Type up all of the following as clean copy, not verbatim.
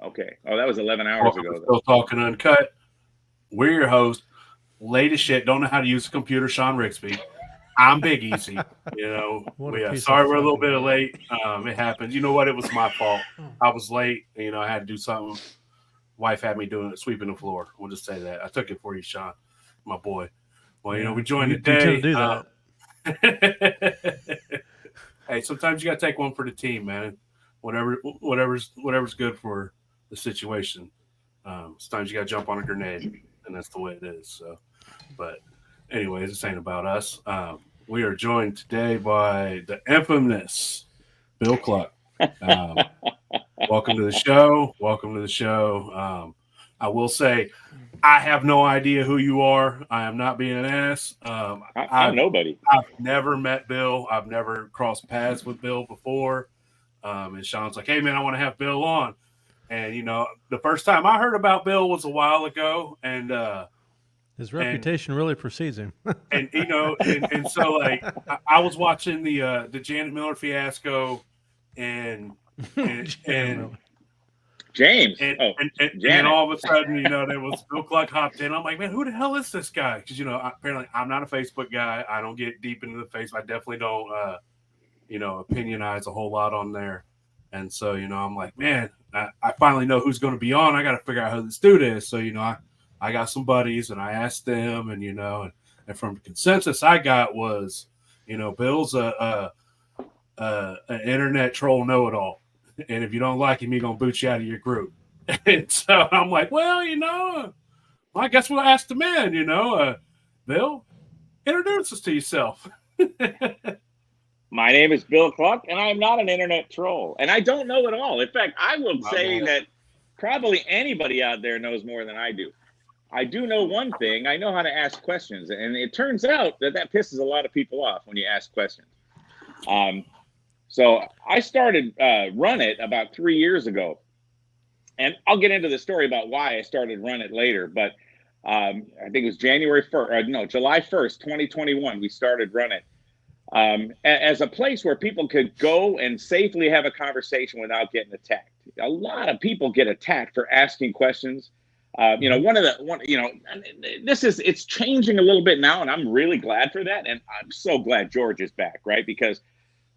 Okay. Oh, that was 11 hours Welcome to ago, though. Still Talking Uncut. We're your host. Late as shit. Don't know how to use a computer. Sean Rigsby. I'm Big Easy. What a We piece of sorry we're a little fucking bit late. It happens. You know what? It was my fault. I was late. I had to do something. Wife had me doing it, sweeping the floor. We'll just say that. I took it for you, Sean, my boy. Well, Yeah, we joined you tend to today. do that. Hey, sometimes you got to take one for the team, man. Whatever's good for the situation. Sometimes you got to jump on a grenade, and that's the way it is. So, but anyways, this ain't about us. We are joined today by the infamous Bill Kluck. Welcome to the show. Welcome to the show. I will say, I have no idea who you are. I am not being an ass. I'm nobody. I've never met Bill. I've never crossed paths with Bill before. And Sean's like, "Hey, man, I want to have Bill on." And the first time I heard about Bill was a while ago, and his reputation really precedes him. and so like I was watching the Janet Miller fiasco, and James. And then all of a sudden, there was Bill Kluck hopped in. I'm like, man, who the hell is this guy? Because apparently I'm not a Facebook guy. I don't get deep into the face. I definitely don't, opinionize a whole lot on there. And so, I'm like, man, I finally know who's going to be on. I got to figure out who this dude is. So, I got some buddies, and I asked them, and and from the consensus I got was, Bill's an internet troll know-it-all. And if you don't like him, he's going to boot you out of your group. And so I'm like, well, I guess we'll ask the man, Bill, introduce us to yourself. My name is Bill Kluck, and I'm not an internet troll. And I don't know it all. In fact, I will say that probably anybody out there knows more than I do. I do know one thing. I know how to ask questions. And it turns out that pisses a lot of people off when you ask questions. So I started Run It about 3 years ago. And I'll get into the story about why I started Run It later. But I think it was July 1st, 2021, we started Run It. As a place where people could go and safely have a conversation without getting attacked. A lot of people get attacked for asking questions. It's changing a little bit now, and I'm really glad for that. And I'm so glad George is back, right? Because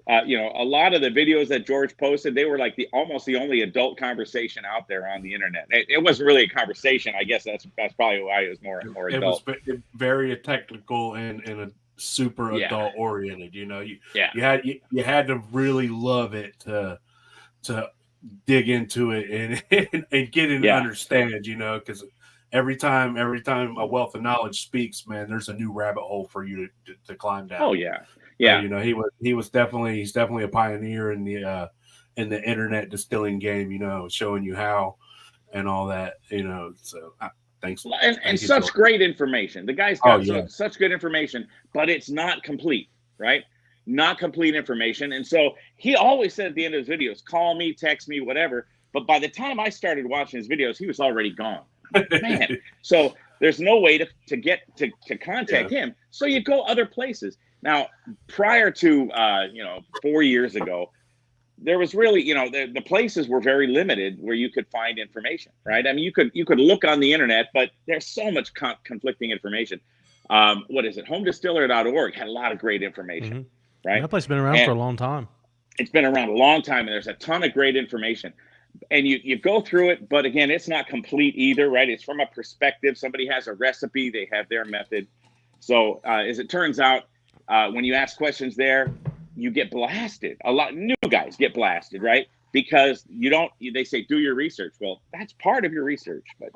a lot of the videos that George posted, they were like almost the only adult conversation out there on the internet. It wasn't really a conversation. I guess that's probably why it was more adult. It was very technical and a super adult oriented. You had to really love it to dig into it and get in and understand. Because every time a wealth of knowledge speaks, man, there's a new rabbit hole for you to climb down. Oh yeah. He's definitely a pioneer in the internet distilling game. Showing you how and all that. So thanks. And such great information. The guy's got such good information, but it's not complete, right? Not complete information. And so he always said at the end of his videos, call me, text me, whatever. But by the time I started watching his videos, he was already gone. Man. So there's no way to get to contact him. So you go other places. Now, prior to 4 years ago, there was really, the places were very limited where you could find information, right? I mean, you could look on the internet, but there's so much conflicting information. What is it? homedistiller.org had a lot of great information, right? That place has been around for a long time. It's been around a long time, and there's a ton of great information. And you go through it, but again, it's not complete either, right? It's from a perspective. Somebody has a recipe, they have their method. So as it turns out, when you ask questions there, you get blasted. A lot new guys get blasted, right? Because they say, do your research. Well, that's part of your research. But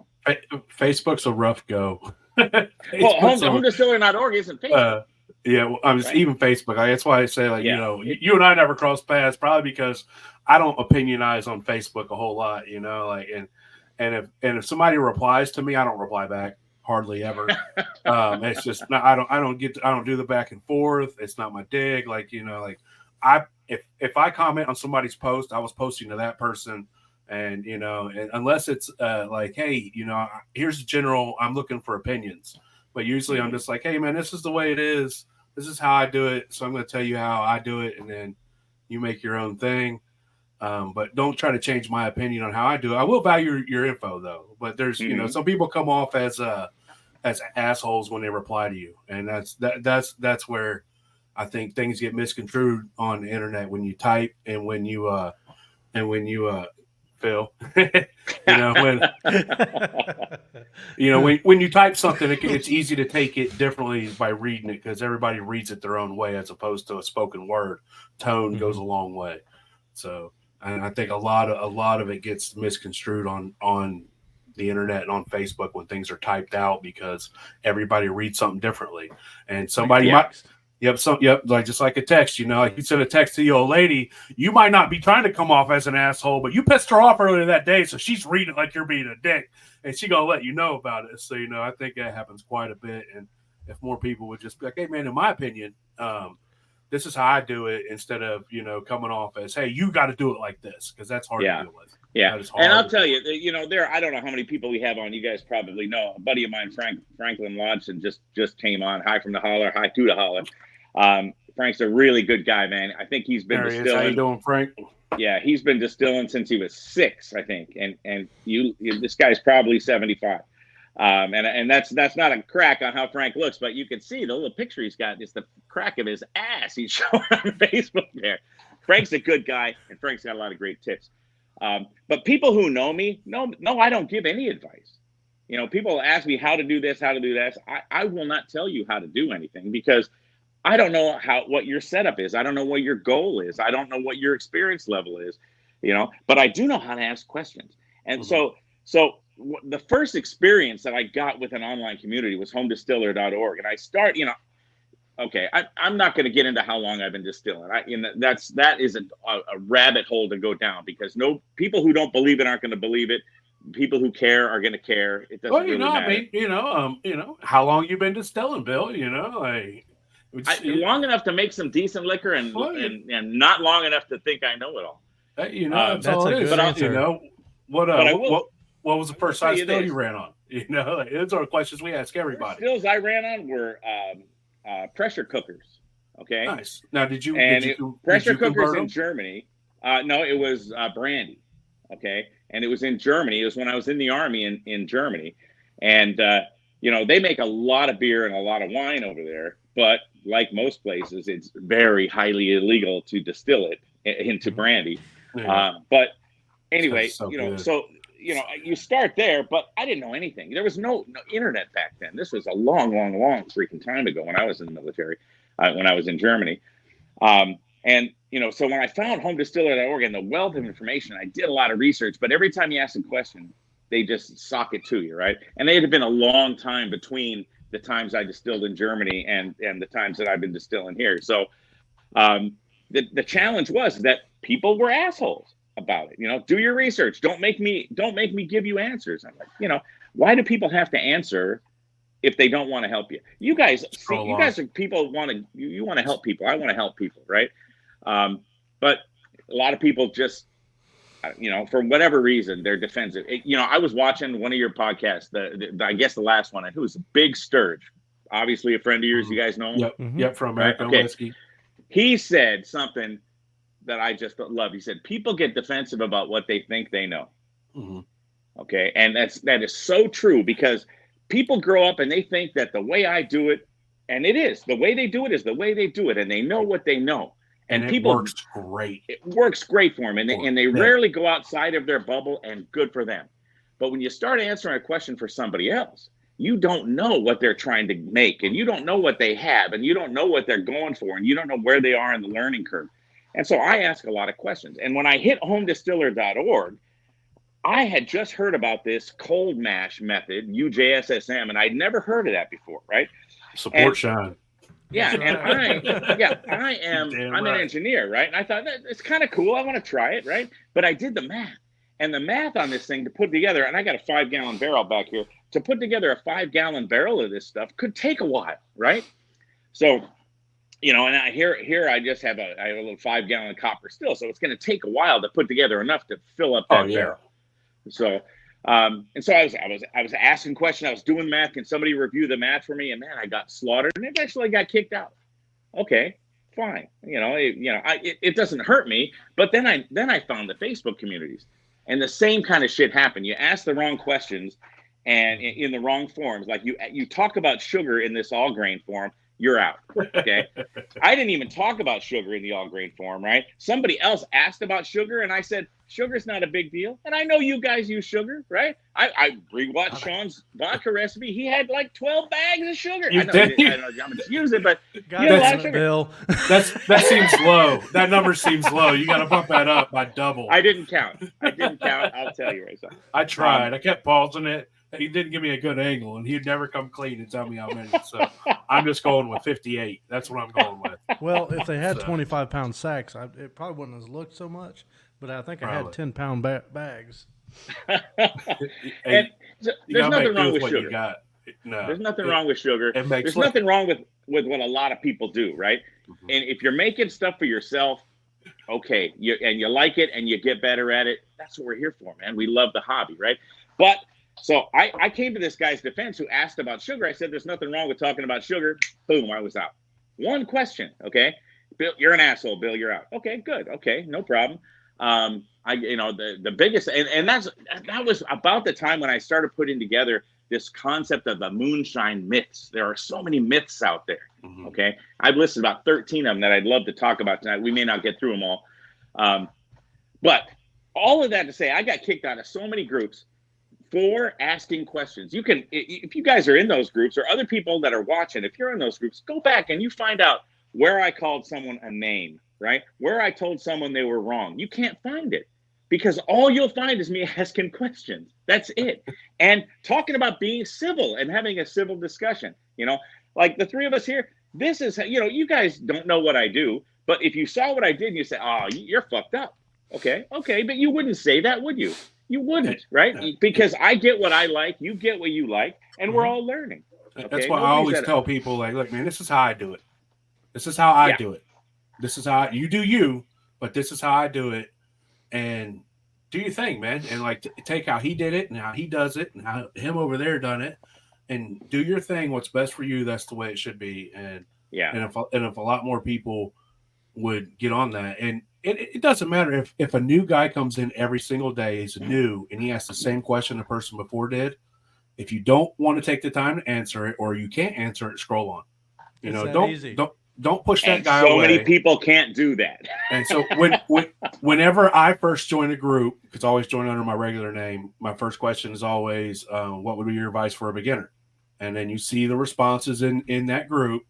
Facebook's a rough go. Well, homedistiller.org isn't Facebook. Even Facebook. That's why I say, you and I never cross paths, probably because I don't opinionize on Facebook a whole lot, and if somebody replies to me, I don't reply back hardly ever. It's just I don't do the back and forth. It's not my dig. If I comment on somebody's post, I was posting to that person, and and unless it's hey, here's the general, I'm looking for opinions. But usually I'm just like, hey man, this is the way it is. This is how I do it. So I'm going to tell you how I do it, and then you make your own thing. But don't try to change my opinion on how I do it. I will value your info though. But there's some people come off as assholes when they reply to you, and that's where I think things get misconstrued on the internet when you type and when you Phil, when you type something, it's easy to take it differently by reading it because everybody reads it their own way as opposed to a spoken word. Tone goes a long way. So I think a lot of it gets misconstrued on the internet and on Facebook when things are typed out because everybody reads something differently, and somebody might. Like just like a text, like you send a text to your old lady, you might not be trying to come off as an asshole, but you pissed her off earlier that day, so she's reading it like you're being a dick, and she gonna let you know about it. So I think that happens quite a bit, and if more people would just be like, hey man, in my opinion, this is how I do it, instead of coming off as, hey, you got to do it like this, because that's hard to deal with. Yeah, and I'll tell you, I don't know how many people we have on. You guys probably know. A buddy of mine, Franklin Lodson, just came on. Hi from the holler, hi to the holler. Frank's a really good guy, man. I think he's been distilling. How you doing, Frank? Yeah, he's been distilling since he was 6, I think. And this guy's probably 75. And that's not a crack on how Frank looks, but you can see the little picture he's got is the crack of his ass he's showing on Facebook there. Frank's a good guy, and Frank's got a lot of great tips. But people who know me, no, I don't give any advice. People ask me how to do this, how to do that. I will not tell you how to do anything because I don't know what your setup is. I don't know what your goal is. I don't know what your experience level is, but I do know how to ask questions. And so the first experience that I got with an online community was homedistiller.org. And I start, okay, I'm not going to get into how long I've been distilling. That is a rabbit hole to go down because people who don't believe it aren't going to believe it. People who care are going to care. It doesn't really matter. How long you been distilling, Bill? Long enough to make some decent liquor and not long enough to think I know it all. That's all it is. But answer. What was the first size still you ran on? Those are questions we ask everybody. Stills I ran on were pressure cookers. Okay. Nice. Now, did you pressure cookers in Germany? No, it was brandy. Okay, and it was in Germany. It was when I was in the Army in Germany, and they make a lot of beer and a lot of wine over there. But like most places, it's very highly illegal to distill it into brandy. Yeah. But anyway, you start there, but I didn't know anything. There was no internet back then. This was a long freaking time ago when I was in the military, when I was in Germany. So when I found homedistiller.org and the wealth of information, I did a lot of research, but every time you ask a question, they just sock it to you, right? And it had been a long time between the times I distilled in Germany and the times that I've been distilling here. So the challenge was that people were assholes about it. Do your research. Don't make me give you answers. I'm like, why do people have to answer if they don't want to help you? You guys are people you want to help people. I want to help people, right? But a lot of people just, for whatever reason, they're defensive. I was watching one of your podcasts, I guess the last one, and it was Big Sturge, obviously a friend of yours. You guys know him? Yep, from American Whiskey. He said something that I just love. He said, people get defensive about what they think they know. Mm-hmm. Okay, and that is so true because people grow up and they think that the way I do it, and it is, the way they do it is the way they do it, and they know what they know. And people works great. It works great for them, and they rarely go outside of their bubble, and good for them. But when you start answering a question for somebody else, you don't know what they're trying to make, and you don't know what they have, and you don't know what they're going for, and you don't know where they are in the learning curve. And so I ask a lot of questions. And when I hit homedistiller.org, I had just heard about this cold mash method, UJSSM, and I'd never heard of that before, right? Support Sean. Yeah, and I'm an engineer, right? And I thought it's kind of cool. I want to try it, right? But I did the math, and the math on this thing to put together, and I got a 5-gallon barrel back here. To put together a 5-gallon barrel of this stuff could take a while, right? So, and here I just have a little 5-gallon copper still, so it's going to take a while to put together enough to fill up that barrel. So, and so I was asking questions. I was doing math. Can somebody review the math for me? And man, I got slaughtered and eventually got kicked out. Okay, fine. It doesn't hurt me. But then I found the Facebook communities, and the same kind of shit happened. You ask the wrong questions, and in the wrong forms. Like you talk about sugar in this all grain form, you're out. Okay. I didn't even talk about sugar in the all grain form, right? Somebody else asked about sugar, and I said, sugar's not a big deal. And I know you guys use sugar, right? I rewatched Sean's vodka recipe. He had like 12 bags of sugar. I know I'm going to use it, but you had a lot of sugar. Bill. That seems low. That number seems low. You got to bump that up by double. I didn't count. I'll tell you right now. I tried. I kept pausing it. He didn't give me a good angle, and he'd never come clean and tell me how many. So I'm just going with 58. That's what I'm going with. Well, if they had 25-pound sacks, it probably wouldn't have looked so much. But I think I had 10-pound bags. And there's nothing wrong with sugar. No, there's nothing wrong with sugar. There's nothing wrong with what a lot of people do, right? Mm-hmm. And if you're making stuff for yourself, okay, you like it and you get better at it, that's what we're here for, man. We love the hobby, right? But so I came to this guy's defense who asked about sugar. I said, there's nothing wrong with talking about sugar. Boom, I was out. One question, okay? Bill, you're an asshole. Bill, you're out. Okay, good. Okay, no problem. The biggest, and that was about the time when I started putting together this concept of the moonshine myths. There are so many myths out there. Mm-hmm. Okay. I've listed about 13 of them that I'd love to talk about tonight. We may not get through them all. But all of that to say, I got kicked out of so many groups for asking questions. You can, if you guys are in those groups or other people that are watching, if you're in those groups, go back and you find out where I called someone a name, right? Where I told someone they were wrong. You can't find it because all you'll find is me asking questions. That's it. And talking about being civil and having a civil discussion, like the three of us here, this is, you guys don't know what I do, but if you saw what I did and you say, oh, you're fucked up. Okay. But you wouldn't say that, would you? You wouldn't, right? Because I get what I like, you get what you like, and we're all learning. Okay? That's why I always tell people, like, look, man, this is how I do it. This is how I do it. This is how you do you, but this is how I do it. And do your thing, man. And like take how he did it and how he does it and how him over there done it, and do your thing. What's best for you. That's the way it should be. And if a lot more people would get on that, and it doesn't matter if a new guy comes in every single day, he's new, and he asks the same question the person before did. If you don't want to take the time to answer it, or you can't answer it, scroll on. Don't push that guy away. So many people can't do that. And so whenever I first join a group, because I always join under my regular name, my first question is always, what would be your advice for a beginner? And then you see the responses in that group.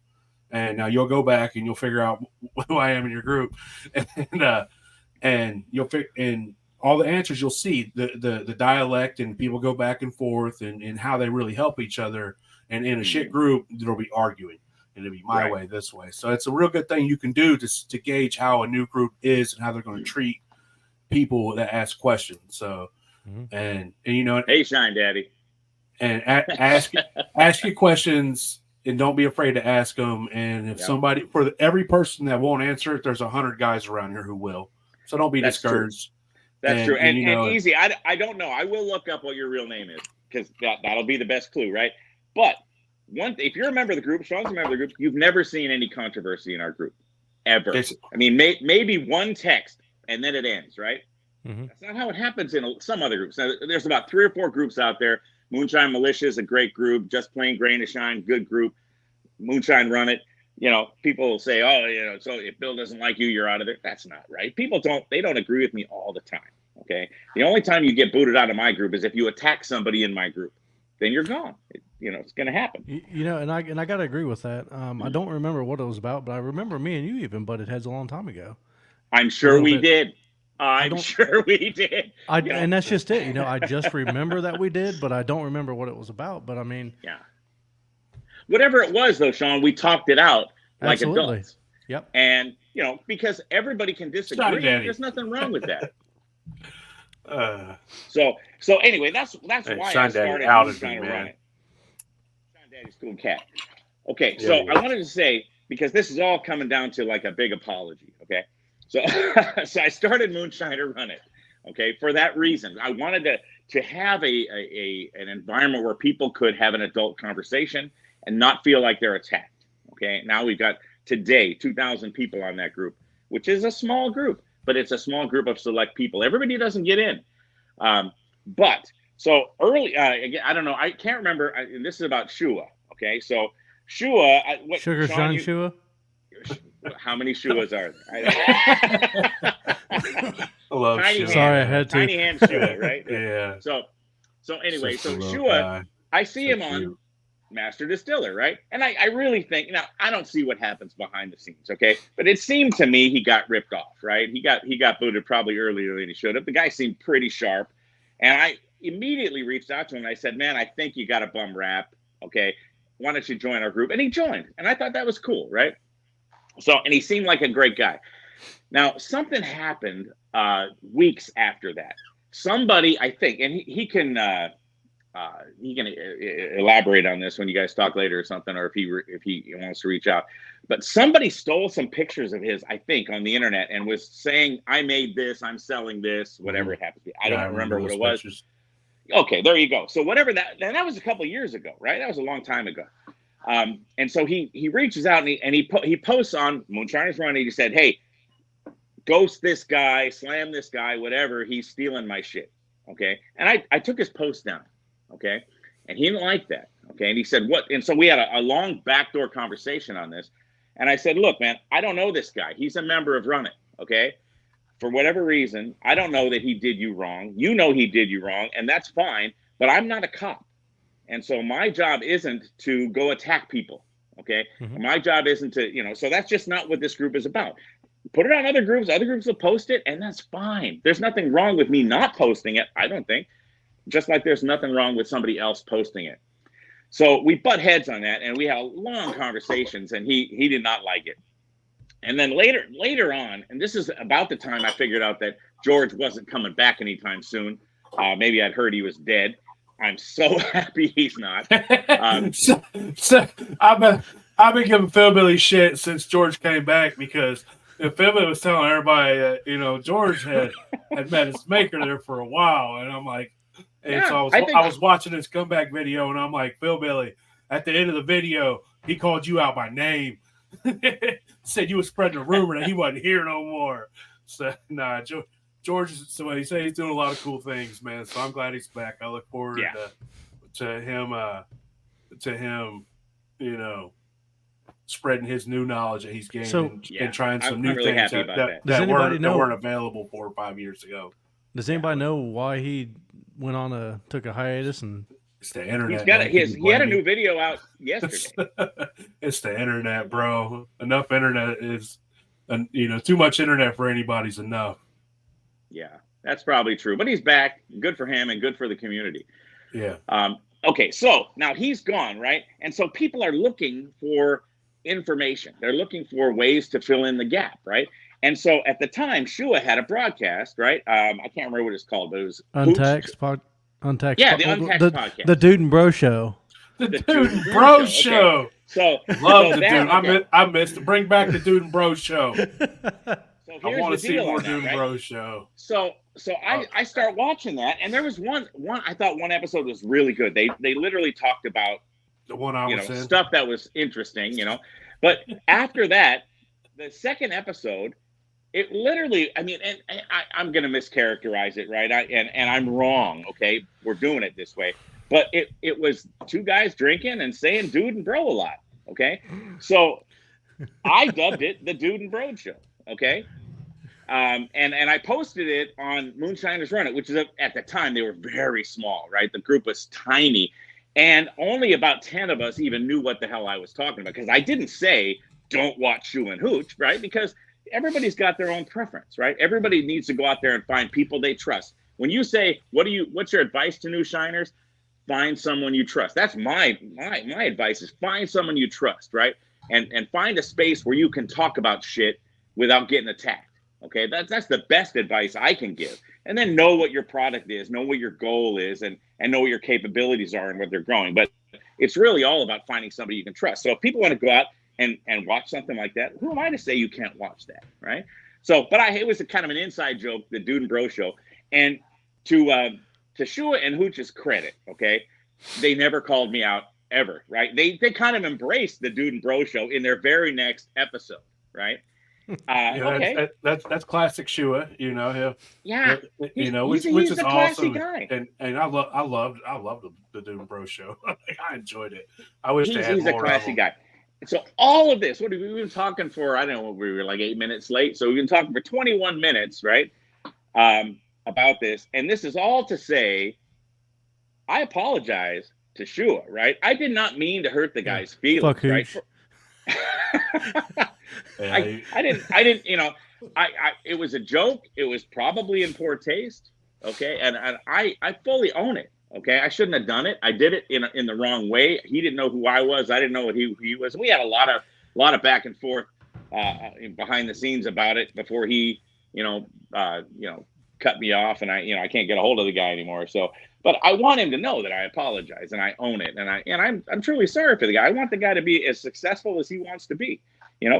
And now you'll go back and you'll figure out who I am in your group. And you'll figure in all the answers you'll see the dialect, and people go back and forth and how they really help each other. And in a shit group, there'll be arguing. And it'll be my way, this way. So it's a real good thing you can do to gauge how a new group is and how they're going to treat people that ask questions. So, and hey, Shine Daddy, and ask your questions and don't be afraid to ask them. And if somebody, for every person that won't answer it, there's 100 guys around here who will. So don't be discouraged. True. That's true. And easy. I don't know. I will look up what your real name is because that'll be the best clue, right? But if you're a member of the group, Sean's a member of the group, you've never seen any controversy in our group, ever. I mean, maybe one text and then it ends, right? Mm-hmm. That's not how it happens in some other groups. Now, there's about 3 or 4 groups out there. Moonshine Militia is a great group. Just Plain Grain of Shine, good group. Moonshine Run It. People will say, oh, so if Bill doesn't like you, you're out of there. That's not right. People don't agree with me all the time. Okay. The only time you get booted out of my group is if you attack somebody in my group. Then you're gone. It's going to happen. And I got to agree with that. I don't remember what it was about, but I remember me and you even butted heads a long time ago. I'm sure we did. I'm sure we did. And that's just it. I just remember that we did, but I don't remember what it was about. But I mean, whatever it was, though, Sean, we talked it out like adults. Yep. And because everybody can disagree, there's nothing wrong with that. So anyway, that's why I started Moonshine RUN IT. Sean Daddy's cool cat. Okay, I wanted to say, because this is all coming down to like a big apology. Okay, so I started Moonshine RUN IT. Okay, for that reason, I wanted to have an environment where people could have an adult conversation and not feel like they're attacked. Okay, now we've got today, 2,000 people on that group, which is a small group, but it's a small group of select people. Everybody doesn't get in. But so early, again, I don't know. I can't remember. And this is about Shua. Okay. So Shua, Sugar Sean Shua? How many Shuas are there? I love tiny Shua. Hand, Sorry, I had to. Tiny Hand Shua, right? Yeah. So anyway, so Shua, guy. I see So him on cute. Master Distiller, right? And I really think, now I don't see what happens behind the scenes, okay? But it seemed to me he got ripped off, right? He got booted probably earlier than he should have. The guy seemed pretty sharp, and I immediately reached out to him and I said, "Man, I think you got a bum rap, okay? Why don't you join our group?" And he joined, and I thought that was cool, right? So, and he seemed like a great guy. Now, something happened weeks after that. Somebody, I think, and he can elaborate on this when you guys talk later or something, or if he wants to reach out. But somebody stole some pictures of his, I think, on the internet and was saying, "I made this, I'm selling this," whatever it happens to be. I don't remember what it was. Pictures. Okay, there you go. So whatever that was a couple of years ago, right? That was a long time ago. And so he reaches out and he posts on Moonshine RUN IT. He said, "Hey, ghost this guy, slam this guy, whatever. He's stealing my shit." Okay. And I took his post down. Okay. And he didn't like that. Okay. And he said, "What?" And so we had a long backdoor conversation on this. And I said, "Look, man, I don't know this guy. He's a member of Run It. Okay. For whatever reason, I don't know that he did you wrong. You know he did you wrong, and that's fine. But I'm not a cop. And so my job isn't to go attack people. Okay. Mm-hmm. My job isn't to, so that's just not what this group is about. Put it on other groups will post it, and that's fine. There's nothing wrong with me not posting it, I don't think. Just like there's nothing wrong with somebody else posting it. So we butt heads on that, and we had long conversations, and he did not like it. And then later on, and this is about the time I figured out that George wasn't coming back anytime soon. Maybe I'd heard he was dead. I'm so happy he's not. So I've been giving Philbilly shit since George came back, because Philbilly was telling everybody, George had met his maker there for a while, and I'm like, so I was watching this comeback video, and I'm like, Philbilly, at the end of the video, he called you out by name. Said you were spreading a rumor that he wasn't here no more. So nah, George, so he said he's doing a lot of cool things, man. So I'm glad he's back. I look forward to him, spreading his new knowledge that he's gained and trying some new things that weren't available 4 or 5 years ago. Does anybody know why he took a hiatus? And it's the internet. He had a new video out yesterday. It's the internet, bro. Enough internet is, too much internet for anybody's enough. Yeah, that's probably true. But he's back. Good for him and good for the community. Yeah. Okay, so now he's gone, right? And so people are looking for information. They're looking for ways to fill in the gap, right? And so at the time, Shua had a broadcast, right? I can't remember what it's called, but it was Untaxed. Yeah, the Untaxed podcast. The Dude and Bro Show. The Dude and Bro Show. Okay. So love the Dude. Okay. I missed to bring back the Dude and Bro Show. So I want to see more Dude and Bro Show. So I start watching that, and there was one. I thought one episode was really good. They literally talked about the one I was in. Stuff that was interesting, But after that, the second episode, it literally, and I'm going to mischaracterize it, right? And I'm wrong, okay? We're doing it this way. But it was two guys drinking and saying dude and bro a lot, okay? So I dubbed it the Dude and Bro Show, okay? And I posted it on Moonshine RUN IT, which is, at the time, they were very small, right? The group was tiny. And only about 10 of us even knew what the hell I was talking about, because I didn't say, don't watch Shoe and Hooch, right? Because everybody's got their own preference, right? Everybody needs to go out there and find people they trust. When you say, what's your advice to new shiners? Find someone you trust. That's my advice, is find someone you trust, right? And find a space where you can talk about shit without getting attacked. Okay, that's the best advice I can give. And then know what your product is, know what your goal is, and know what your capabilities are and what they're growing. But it's really all about finding somebody you can trust. So if people want to go out and watch something like that, who am I to say you can't watch that, right? So, but it was a kind of an inside joke, the Dude and Bro Show. And to Shua and Hooch's credit, okay, they never called me out ever, right? They kind of embraced the Dude and Bro show in their very next episode, right? Okay, that's classic Shua, you know. Yeah, which is a awesome. guy. And I loved the Dude and Bro show. I enjoyed it. I wish they had he's more a classy guy. So all of this, what have we been talking for? I don't know, we were like 8 minutes late. So we've been talking for 21 minutes, right? About this. And this is all to say, I apologize to Shua, right? I did not mean to hurt the guy's feelings, right? I didn't, it was a joke. It was probably in poor taste. Okay. And I fully own it. Okay. I shouldn't have done it. I did it in the wrong way. He didn't know who I was. I didn't know what he was. We had a lot of back and forth, behind the scenes about it before he, cut me off, and I can't get a hold of the guy anymore. So, but I want him to know that I apologize and I own it. And I'm truly sorry for the guy. I want the guy to be as successful as he wants to be.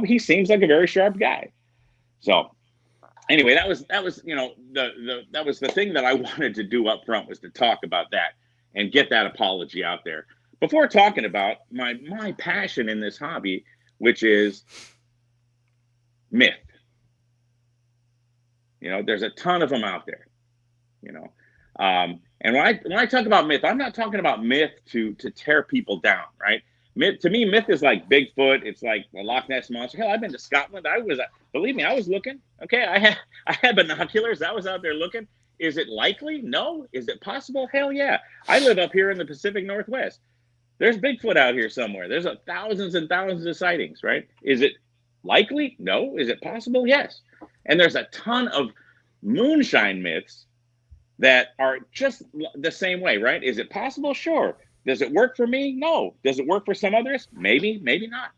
He seems like a very sharp guy. So anyway, that was that was the thing that I wanted to do up front, was to talk about that and get that apology out there before talking about my passion in this hobby, which is myth. There's a ton of them out there, and when I talk about myth, I'm not talking about myth to tear people down, right? To me, myth is like Bigfoot. It's like the Loch Ness Monster. Hell, I've been to Scotland. Believe me, I was looking. Okay, I had binoculars. I was out there looking. Is it likely? No. Is it possible? Hell yeah. I live up here in the Pacific Northwest. There's Bigfoot out here somewhere. There's thousands and thousands of sightings, right? Is it likely? No. Is it possible? Yes. And there's a ton of moonshine myths that are just the same way, right? Is it possible? Sure. Does it work for me? No. Does it work for some others? Maybe, maybe not.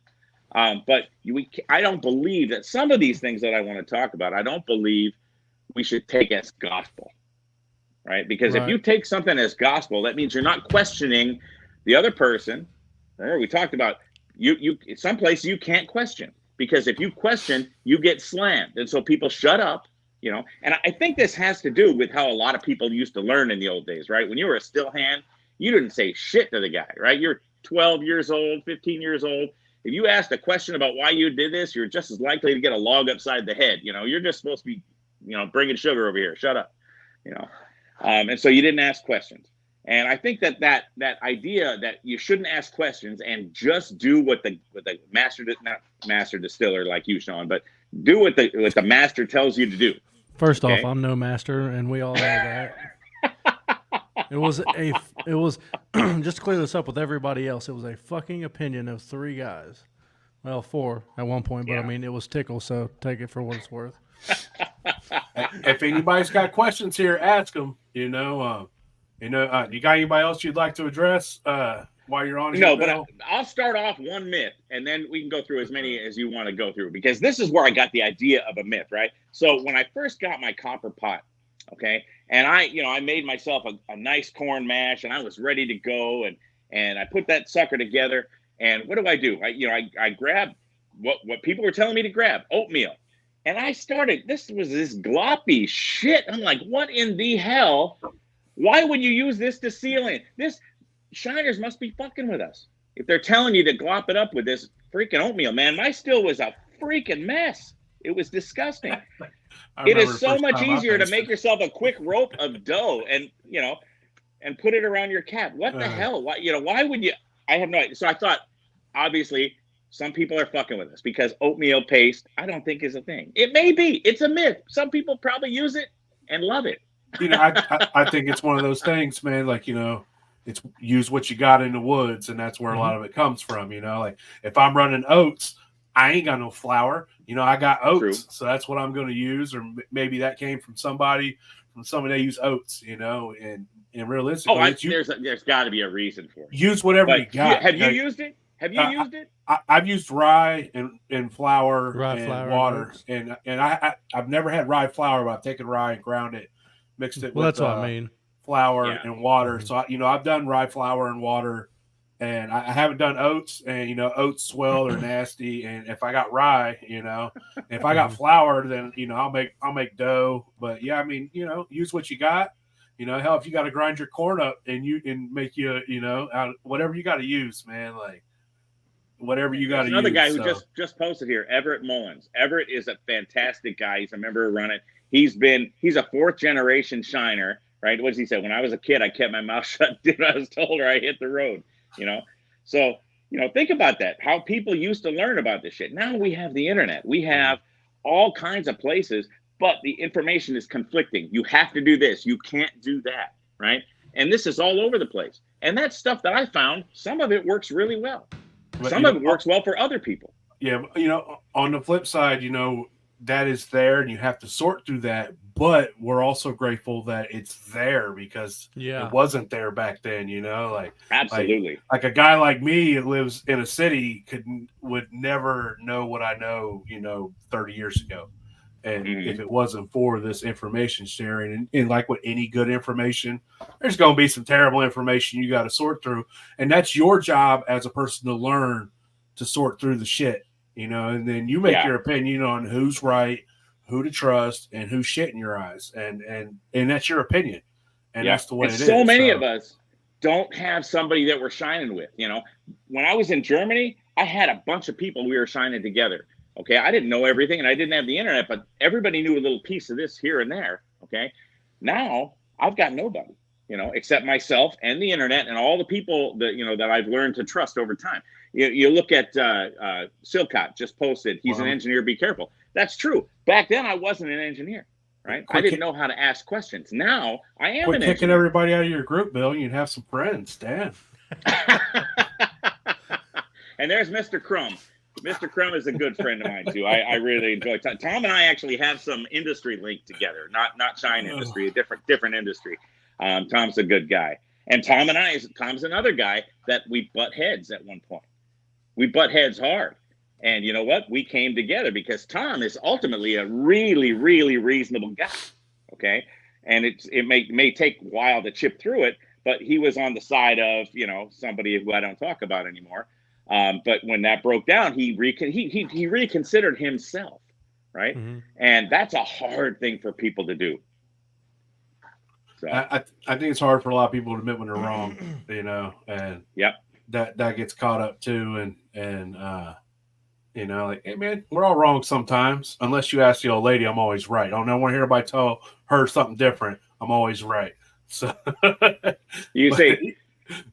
But I don't believe that some of these things that I want to talk about, I don't believe we should take as gospel, right? Because if you take something as gospel, that means you're not questioning the other person. Remember, we talked about some places you can't question, because if you question, you get slammed. And so people shut up, and I think this has to do with how a lot of people used to learn in the old days, right? When you were a still hand, you didn't say shit to the guy, right? You're 12 years old, 15 years old. If you asked a question about why you did this, you're just as likely to get a log upside the head. You're just supposed to be, bringing sugar over here. Shut up, and so you didn't ask questions. And I think that idea that you shouldn't ask questions and just do what the not master distiller like you, Sean, but do what the master tells you to do. First off, I'm no master, and we all know that. It was just to clear this up with everybody else, it was a fucking opinion of 3 guys. Well, 4 at one point, but I mean, it was Tickle, so take it for what it's worth. If anybody's got questions here, ask them. You got anybody else you'd like to address while you're on here? No, but I'll start off one myth, and then we can go through as many as you want to go through, because this is where I got the idea of a myth, right? So when I first got my copper pot, okay, and I made myself a nice corn mash, and I was ready to go, and I put that sucker together, and what do? I grabbed what people were telling me to grab, oatmeal. And I started, this was this gloppy shit. I'm like, what in the hell? Why would you use this to seal in? This Shiners must be fucking with us if they're telling you to glop it up with this freaking oatmeal, man. My still was a freaking mess. It was disgusting. It is so much easier to make yourself a quick rope of dough and put it around your cap. What the hell? Why would you? I have no idea. So I thought, obviously, some people are fucking with us because oatmeal paste, I don't think, is a thing. It may be. It's a myth. Some people probably use it and love it. I think it's one of those things, man. Like, it's use what you got in the woods, and that's where a lot of it comes from. Like if I'm running oats, I ain't got no flour. I got oats, True. So that's what I'm going to use. Or maybe that came from somebody they use oats. And realistically, there's got to be a reson for it. Use whatever you got. Have you used it? Have you used it? I've used rye and flour and water, and I've never had rye flour, but I've taken rye and ground it, mixed it with that's what I mean. Flour and water. So I've done rye flour and water, and I haven't done oats. And oats swell or nasty. And if I got rye, if I got flour, then I'll make dough. But yeah, I mean use what you got. You know, hell, if you got to grind your corn up and make you, out whatever you got to use, man, like whatever you got to use. Another guy who just posted here, Everett Mullins. Everett is a fantastic guy. He's a member of Run It. He's a 4th generation shiner, right? What does he say? When I was a kid, I kept my mouth shut, did what I was told, or I hit the road, So, think about that. How people used to learn about this shit. Now we have the internet. We have all kinds of places, but the information is conflicting. You have to do this. You can't do that, right? And this is all over the place. And that's stuff that I found. Some of it works really well. Some of it works well for other people. Yeah, on the flip side, that is there and you have to sort through that. But we're also grateful that it's there because it wasn't there back then, Absolutely. Like a guy like me that lives in a city would never know what I know, 30 years ago. And if it wasn't for this information sharing and like with any good information, there's going to be some terrible information you got to sort through. And that's your job as a person to learn to sort through the shit, and then you make your opinion on who's right, who to trust, and who's shit in your eyes. And that's your opinion. And that's the way it is. So many of us don't have somebody that we're shining with. When I was in Germany, I had a bunch of people we were shining together. Okay, I didn't know everything and I didn't have the internet, but everybody knew a little piece of this here and there. Okay, now I've got nobody, except myself and the internet and all the people that, that I've learned to trust over time. You look at Silcott just posted, he's an engineer, be careful. That's true. Back then I wasn't an engineer, right? I didn't know how to ask questions. Now I am an engineer. Kicking everybody out of your group, Bill. You'd have some friends, Dan. And there's Mr. Crumb. Mr. Crumb is a good friend of mine too. I really enjoy Tom. Tom and I actually have some industry linked together, not shine industry, a different industry. Tom's a good guy, and Tom's another guy that we butt heads at one point. We butt heads hard, and you know what? We came together because Tom is ultimately a really, really reasonable guy. Okay, and it may take a while to chip through it, but he was on the side of somebody who I don't talk about anymore. But when that broke down, he reconsidered himself, right? Mm-hmm. And that's a hard thing for people to do. So I think it's hard for a lot of people to admit when they're wrong, and that gets caught up too. And like, hey man, we're all wrong sometimes. Unless you ask the old lady, I'm always right. I don't want to hear anybody tell her something different. I'm always right. So you see.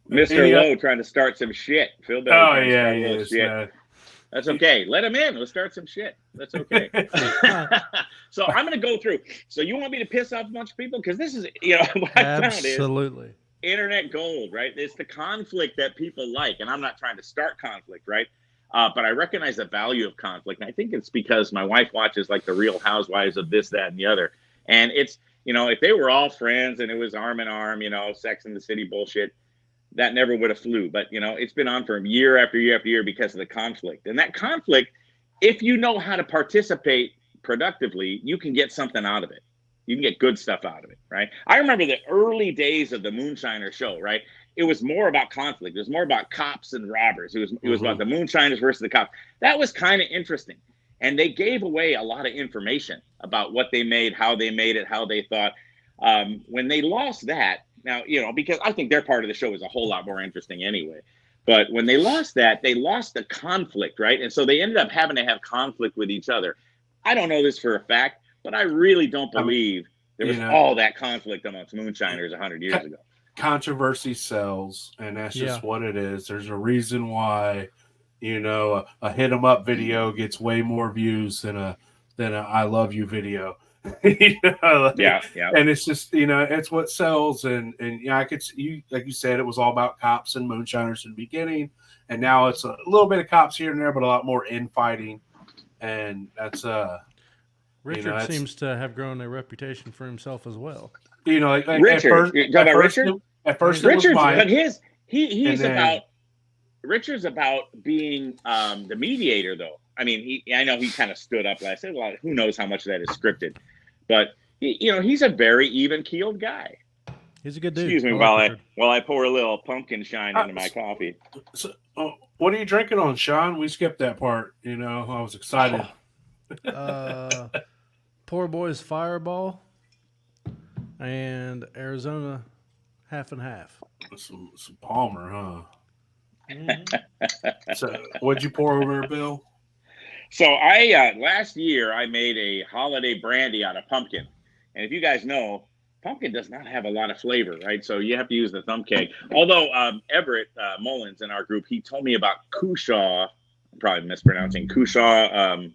Mr. Lowe trying to start some shit. Phil Bell. Oh, yeah, he is. That's okay. Let him in. Let's start some shit. That's okay. So I'm going to go through. So you want me to piss off a bunch of people? Because this is, what I found is internet gold, right? It's the conflict that people like. And I'm not trying to start conflict, right? But I recognize the value of conflict. And I think it's because my wife watches like the Real Housewives of this, that, and the other. And it's, if they were all friends and it was arm in arm, Sex in the City bullshit, that never would have flew. But, it's been on for year after year after year because of the conflict. And that conflict, if you know how to participate productively, you can get something out of it. You can get good stuff out of it, right? I remember the early days of the Moonshiner show, right? It was more about conflict. It was more about cops and robbers. It was about the Moonshiners versus the cops. That was kind of interesting. And they gave away a lot of information about what they made, how they made it, how they thought. When they lost that, now, because I think their part of the show is a whole lot more interesting anyway. But when they lost that, they lost the conflict, right? And so they ended up having to have conflict with each other. I don't know this for a fact, but I really don't believe there was all that conflict amongst moonshiners 100 years ago. Controversy sells, and that's just what it is. There's a reason why, a hit 'em up video gets way more views than a I love you video. And it's just it's what sells, and I could like you said, it was all about cops and moonshiners in the beginning, and now it's a little bit of cops here and there, but a lot more infighting, and that's Richard seems to have grown a reputation for himself as well. Like Richard, at first Richard's, but he's about Richard's about being the mediator, though. I mean, I know he kind of stood up last night. Who knows how much of that is scripted. But, he's a very even-keeled guy. He's a good dude. Excuse me while I pour a little pumpkin shine into my coffee. So, what are you drinking on, Sean? We skipped that part. I was excited. Poor boy's Fireball. and Arizona, half and half. Some Palmer, huh? So, what'd you pour over there, Bill? So I last year I made a holiday brandy out of pumpkin, and if you guys know, pumpkin does not have a lot of flavor, right? So you have to use the thumb keg. Although Everett Mullins in our group, he told me about Kushaw. I'm probably mispronouncing Kushaw.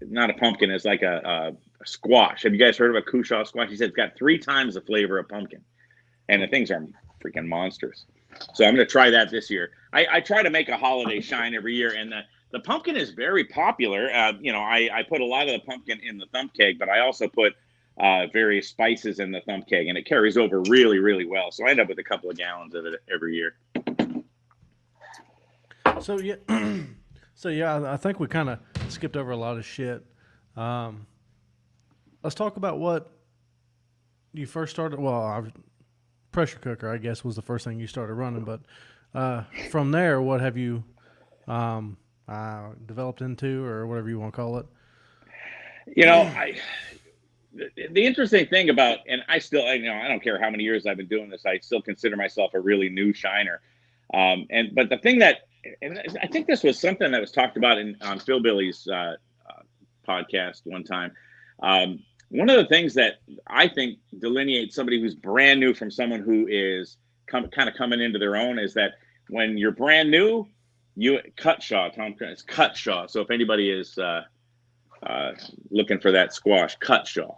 Not a pumpkin, it's like a squash. Have you guys heard of a Kushaw squash? He said it's got 3 times the flavor of pumpkin, and the things are freaking monsters. So I'm going to try that this year. I try to make a holiday shine every year, and the pumpkin is very popular. I put a lot of the pumpkin in the thumb keg, but I also put various spices in the thumb keg, and it carries over really, really well. So I end up with a couple of gallons of it every year. So yeah, I think we kind of skipped over a lot of shit. Let's talk about what you first started. Well, pressure cooker, I guess, was the first thing you started running. But from there, what have you developed into, or whatever you want to call it? The interesting thing about, and I don't care how many years I've been doing this, I still consider myself a really new shiner. But the thing that, and I think this was something that was talked about on Phil Billy's podcast one time. One of the things that I think delineates somebody who's brand new from someone who is kind of coming into their own is that when you're brand new, you Cutshaw, Tom Cruise, Cutshaw. So if anybody is looking for that squash, Cutshaw.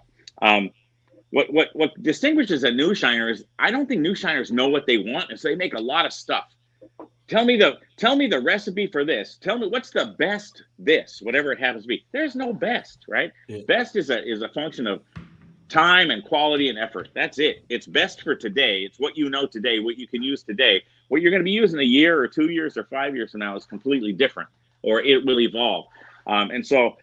What distinguishes a new shiner is I don't think new shiners know what they want, and so they make a lot of stuff. Tell me the recipe for this. Tell me what's the best this, whatever it happens to be. There's no best, right? Yeah. Best is a function of time and quality and effort. That's it. It's best for today. It's what you know today, what you can use today. What you're going to be using a year or 2 years or 5 years from now is completely different, or it will evolve. And so,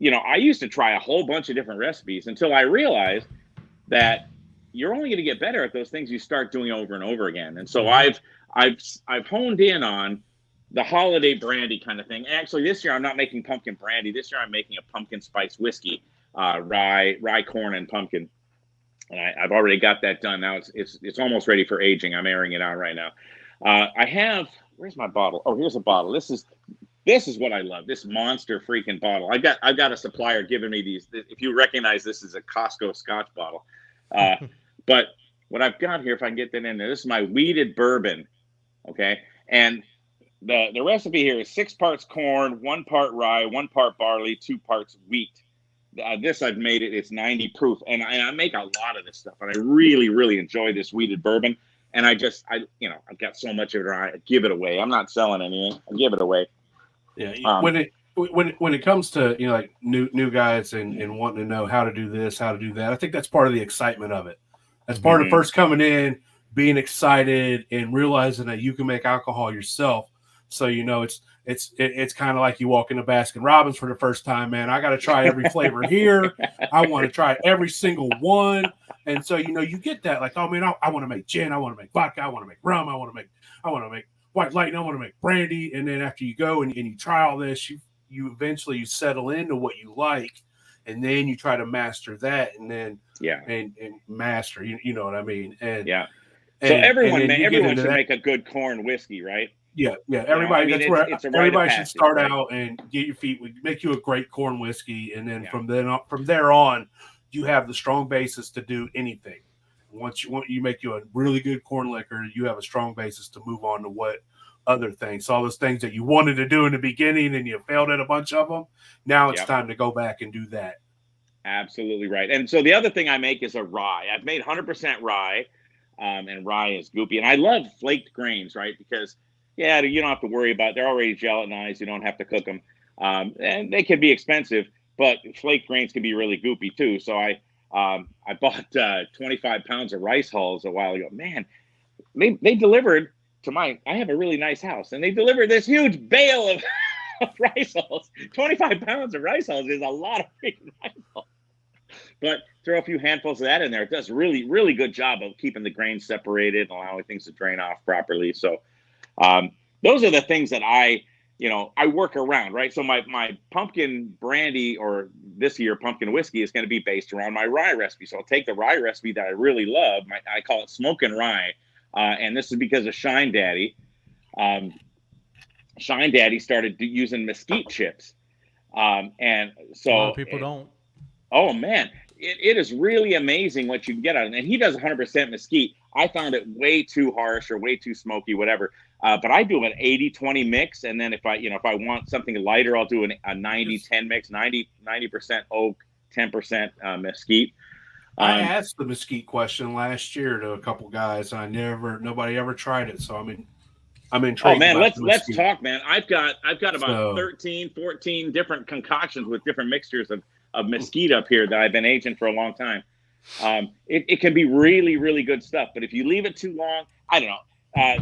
I used to try a whole bunch of different recipes until I realized that you're only going to get better at those things you start doing over and over again. And so I've honed in on the holiday brandy kind of thing. Actually, this year I'm not making pumpkin brandy. This year I'm making a pumpkin spice whiskey, rye, corn, and pumpkin. And I've already got that done. Now it's almost ready for aging. I'm airing it out right now. Where's my bottle? Oh, here's a bottle. This is what I love. This monster freaking bottle. I've got a supplier giving me these. If you recognize this is a Costco Scotch bottle. But what I've got here, if I can get that in there, this is my wheated bourbon. Okay. And the recipe here is 6 parts corn, 1 part rye, 1 part barley, 2 parts wheat. This I've made it. It's 90 proof. And I make a lot of this stuff. And I really, really enjoy this wheated bourbon. And I've got so much of it. I give it away. I'm not selling anything. I give it away. Yeah. When it comes to, like new guys and wanting to know how to do this, how to do that, I think that's part of the excitement of it. That's part of first coming in, being excited and realizing that you can make alcohol yourself. So, it's kind of like you walk into Baskin Robbins for the first time, man. I got to try every flavor here. I want to try every single one. And so, you get that like, oh man, I want to make gin. I want to make vodka. I want to make rum. I want to make white lightning. I want to make brandy. And then after you go and you try all this, you eventually settle into what you like. And then you try to master that, and then and master, you know what I mean? And so everyone should make a good corn whiskey, right? Yeah. Everybody, everybody should start out and get your feet. We make you a great corn whiskey, and then from there on, you have the strong basis to do anything. Once you make you a really good corn liquor, you have a strong basis to move on to what other things. So all those things that you wanted to do in the beginning and you failed at a bunch of them. Now it's time to go back and do that. Absolutely right. And so the other thing I make is a rye. I've made 100% rye, and rye is goopy. And I love flaked grains, right? Because you don't have to worry about, they're already gelatinized. You don't have to cook them. And they can be expensive, but flaked grains can be really goopy too. So I bought 25 pounds of rice hulls a while ago. Man, they delivered to I have a really nice house, and they delivered this huge bale of rice hulls. 25 pounds of rice hulls is a lot of freaking rice hulls. But throw a few handfuls of that in there. It does really, really good job of keeping the grains separated and allowing things to drain off properly. So those are the things that I I work around, right? So my pumpkin brandy, or this year pumpkin whiskey, is going to be based around my rye recipe. So I'll take the rye recipe that I really love. I call it smoking rye, and this is because of Shine Daddy. Shine Daddy started using mesquite chips, and so a lot of people don't. Oh man, it is really amazing what you can get out of it. And he does 100% mesquite. I found it way too harsh or way too smoky, whatever. But I do an 80-20 mix, and then if I want something lighter, I'll do a 90-10 mix, 90% oak, 10% mesquite. I asked the mesquite question last year to a couple guys, and nobody ever tried it. So I'm intrigued. Oh man, let's talk, man. I've got about 13, 14 different concoctions with different mixtures of mesquite up here that I've been aging for a long time. It can be really, really good stuff, but if you leave it too long, I don't know.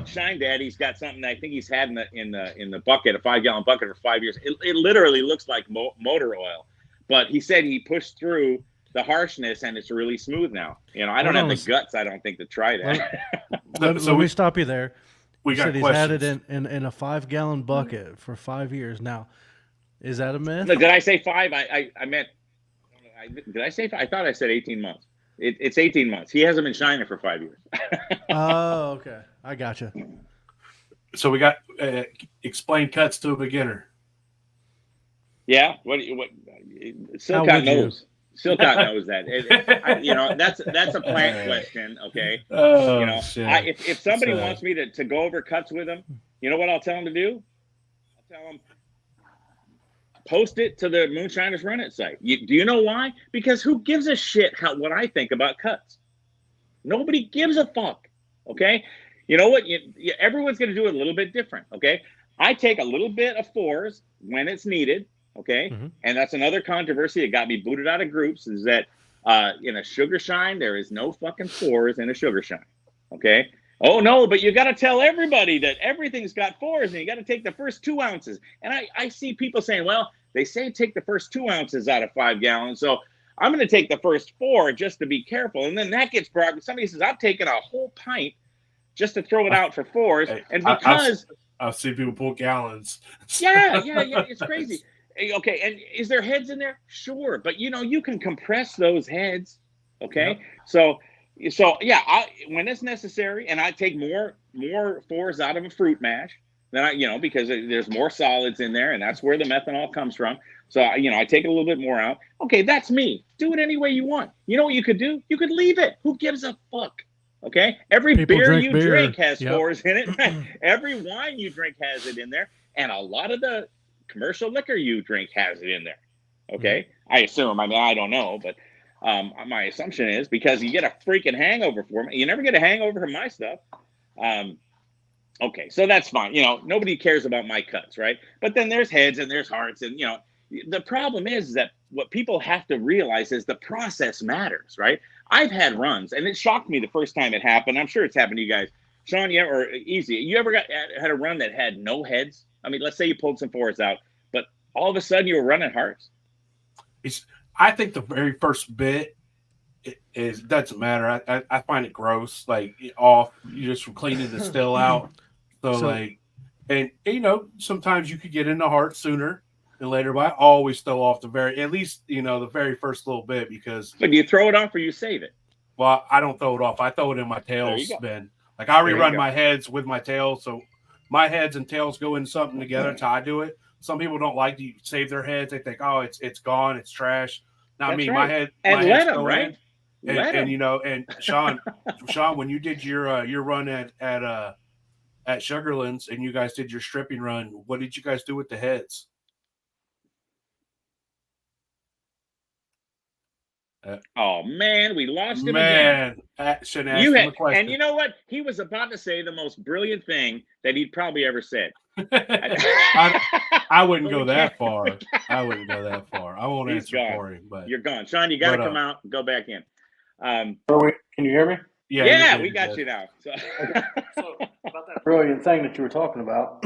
Shine Daddy's got something that I think he's had in the bucket, a 5-gallon bucket for 5 years. It literally looks like motor oil, but he said he pushed through the harshness and it's really smooth now. I don't have the guts, I don't think, to try that. Let me stop you there. We got he's had it in a 5-gallon bucket for 5 years now. Is that a myth? No, did I say 5? I meant. Did I say 5? I thought I said 18 months. It's 18 months. He hasn't been shining for 5 years. Oh, okay. I gotcha. So we got explain cuts to a beginner. Yeah. What? Silcott knows. Silcott knows that. That's a plant question. Okay. Oh, shit. If somebody wants me to go over cuts with them, you know what I'll tell them to do? I'll tell them, post it to the Moonshiners Run It site. Do you know why? Because who gives a shit what I think about cuts? Nobody gives a fuck. Okay. You know what? Everyone's going to do it a little bit different. Okay. I take a little bit of 4s when it's needed. Okay. Mm-hmm. And that's another controversy that got me booted out of groups, is that in a sugar shine, there is no fucking 4s in a sugar shine. Okay. Oh no, but you got to tell everybody that everything's got 4s and you got to take the first 2 ounces. And I see people saying, well, they say take the first 2 ounces out of 5 gallons. So I'm going to take the first 4 just to be careful. And then that gets brought. Somebody says, I'm taking a whole pint just to throw it out for 4s. And because I've seen people pull gallons. Yeah. It's crazy. Okay. And is there heads in there? Sure. But you can compress those heads. Okay. Yep. So yeah, when it's necessary, and I take more 4s out of a fruit mash, then because there's more solids in there, and that's where the methanol comes from. So I take it a little bit more out. Okay, that's me. Do it any way you want. You know what you could do? You could leave it. Who gives a fuck? Okay, every beer you drink has 4s in it. Every wine you drink has it in there, and a lot of the commercial liquor you drink has it in there. Okay, I assume. I mean, I don't know, but. My assumption is, because you get a freaking hangover from it. You never get a hangover from my stuff. Okay, so that's fine. Nobody cares about my cuts, right? But then there's heads and there's hearts, and the problem is that what people have to realize is the process matters, right? I've had runs, and it shocked me the first time it happened. I'm sure it's happened to you guys, Sean. Or Easy. You ever had a run that had no heads? I mean, let's say you pulled some 4s out, but all of a sudden you were running hearts. I think the very first bit it doesn't matter. I find it gross. Like off, you just from cleaning the still out. So and sometimes you could get in the heart sooner than later. But I always throw off the very first little bit, because. But do you throw it off or you save it? Well, I don't throw it off. I throw it in my tails bin. Like I rerun my heads with my tails, so my heads and tails go in something together. That's how I do it. Some people don't like to save their heads. They think, oh, it's gone, it's trash. Not me. Right. My head. And my let them, right? And Sean, when you did your run at Sugarlands, and you guys did your stripping run, what did you guys do with the heads? Oh man, we lost him again. Should ask him a question. And you know what? He was about to say the most brilliant thing that he'd probably ever said. I wouldn't go that far. I won't answer for him. But you're gone, Sean. You got to come out and go back in. Can you hear me? Yeah, we got you now. So about that brilliant thing that you were talking about.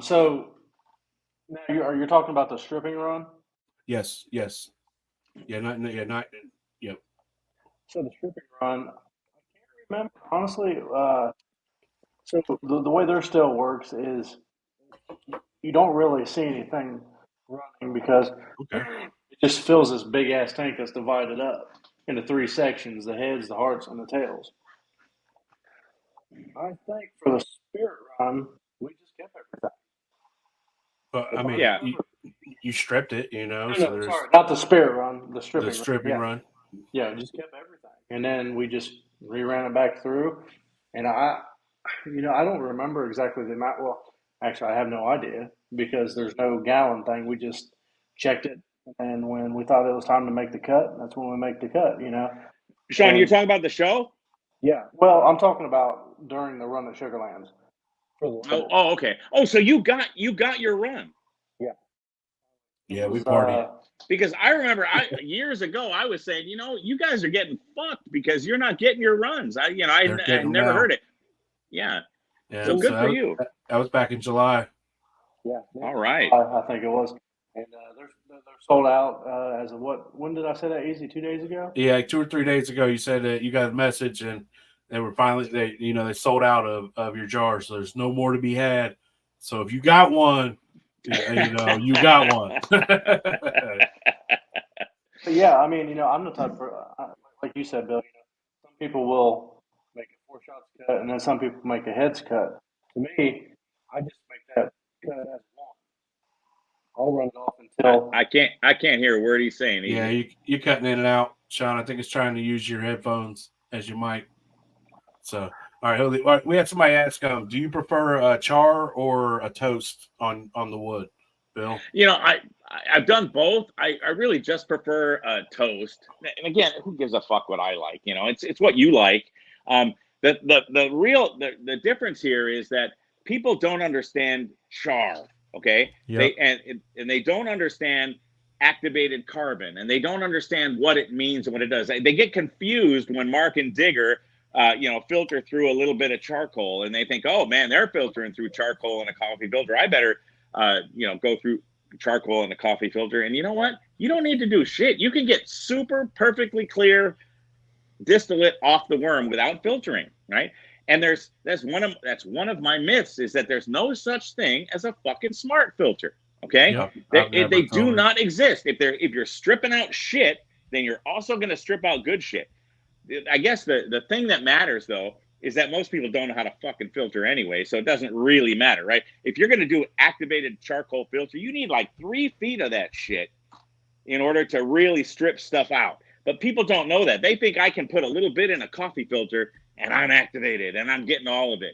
So now you're talking about the stripping run? Yes. Yep. So the stripping run, I can't remember honestly. So the way their still works is you don't really see anything running because it just fills this big ass tank that's divided up into 3 sections: the heads, the hearts, and the tails. I think for the spirit run, we just kept everything. But I mean, you stripped it, you know. So there's sorry, not the spirit run, the stripping. The stripping run. Yeah, just kept everything, and then we just reran it back through. And I don't remember exactly the amount. Well, actually, I have no idea because there's no gallon thing. We just checked it, and when we thought it was time to make the cut, that's when we make the cut. Sean, you're talking about the show? Yeah. Well, I'm talking about during the run at Sugarlands. Okay. Oh, so you got your run. Yeah. Yeah, we partied. Because I remember years ago I was saying, you guys are getting fucked because you're not getting your runs. I never heard it. Yeah. So good for you. That was back in July. Yeah. All right. I think it was. And they're sold out as of what? When did I say that, Easy? 2 days ago? Yeah, like 2 or 3 days ago, you said that you got a message and they were finally they sold out of your jars. So there's no more to be had. So if you got one, you got one. Yeah, I mean, I'm the type for like you said, Bill. Some people will make a 4 shots cut, and then some people make a heads cut. To me, I just make that cut as one. I'll run it off until I can't hear a word he's saying. Yeah, you're cutting in and out, Sean. I think it's trying to use your headphones as your mic. So, all right, we had somebody ask, do you prefer a char or a toast on the wood, Bill? I've done both. I really just prefer a toast. And again, who gives a fuck what I like? It's what you like. The difference here is that people don't understand char. Okay. Yep. They don't understand activated carbon, and they don't understand what it means and what it does. They get confused when Mark and Digger filter through a little bit of charcoal, and they think, oh man, they're filtering through charcoal in a coffee filter. I better go through charcoal in a coffee filter. And you know what? You don't need to do shit. You can get super perfectly clear distillate off the worm without filtering, right? And that's one of my myths, is that there's no such thing as a fucking smart filter. Okay, they do not exist. If you're stripping out shit, then you're also going to strip out good shit. I guess the thing that matters though is that most people don't know how to fucking filter anyway, so it doesn't really matter, right? If you're going to do activated charcoal filter, you need like 3 feet of that shit in order to really strip stuff out. But people don't know that. They think I can put a little bit in a coffee filter and I'm activated and I'm getting all of it.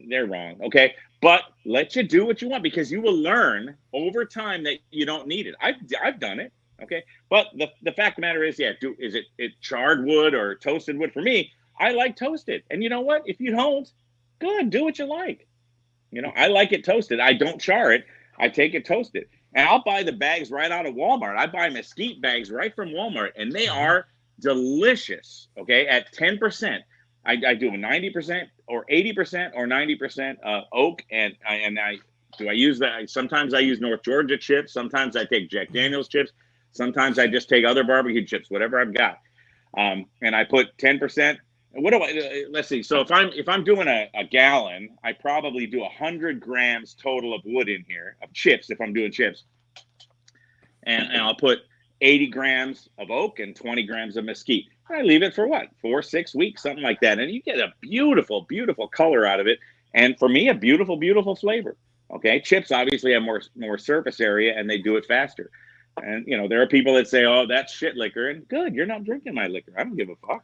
They're wrong, okay? But let you do what you want, because you will learn over time that you don't need it. I've done it, okay? But the fact of the matter is, is it charred wood or toasted wood? For me, I like toasted. And you know what? If you don't, good, do what you like. I like it toasted. I don't char it. I take it toasted. And I'll buy the bags right out of Walmart. I buy mesquite bags right from Walmart, and they are delicious, okay, at 10%. I do a 90% or 80% or 90% oak, and I use that. Sometimes I use North Georgia chips. Sometimes I take Jack Daniel's chips. Sometimes I just take other barbecue chips, whatever I've got. And I put 10%. What do I? Let's see. So if I'm doing a gallon, I probably do 100 grams total of wood in here, of chips, if I'm doing chips, and I'll put 80 grams of oak and 20 grams of mesquite. I leave it for 4-6 weeks, something like that. And you get a beautiful, beautiful color out of it. And for me, a beautiful, beautiful flavor. Okay. Chips obviously have more surface area, and they do it faster. And, there are people that say, oh, that's shit liquor. And good, you're not drinking my liquor. I don't give a fuck.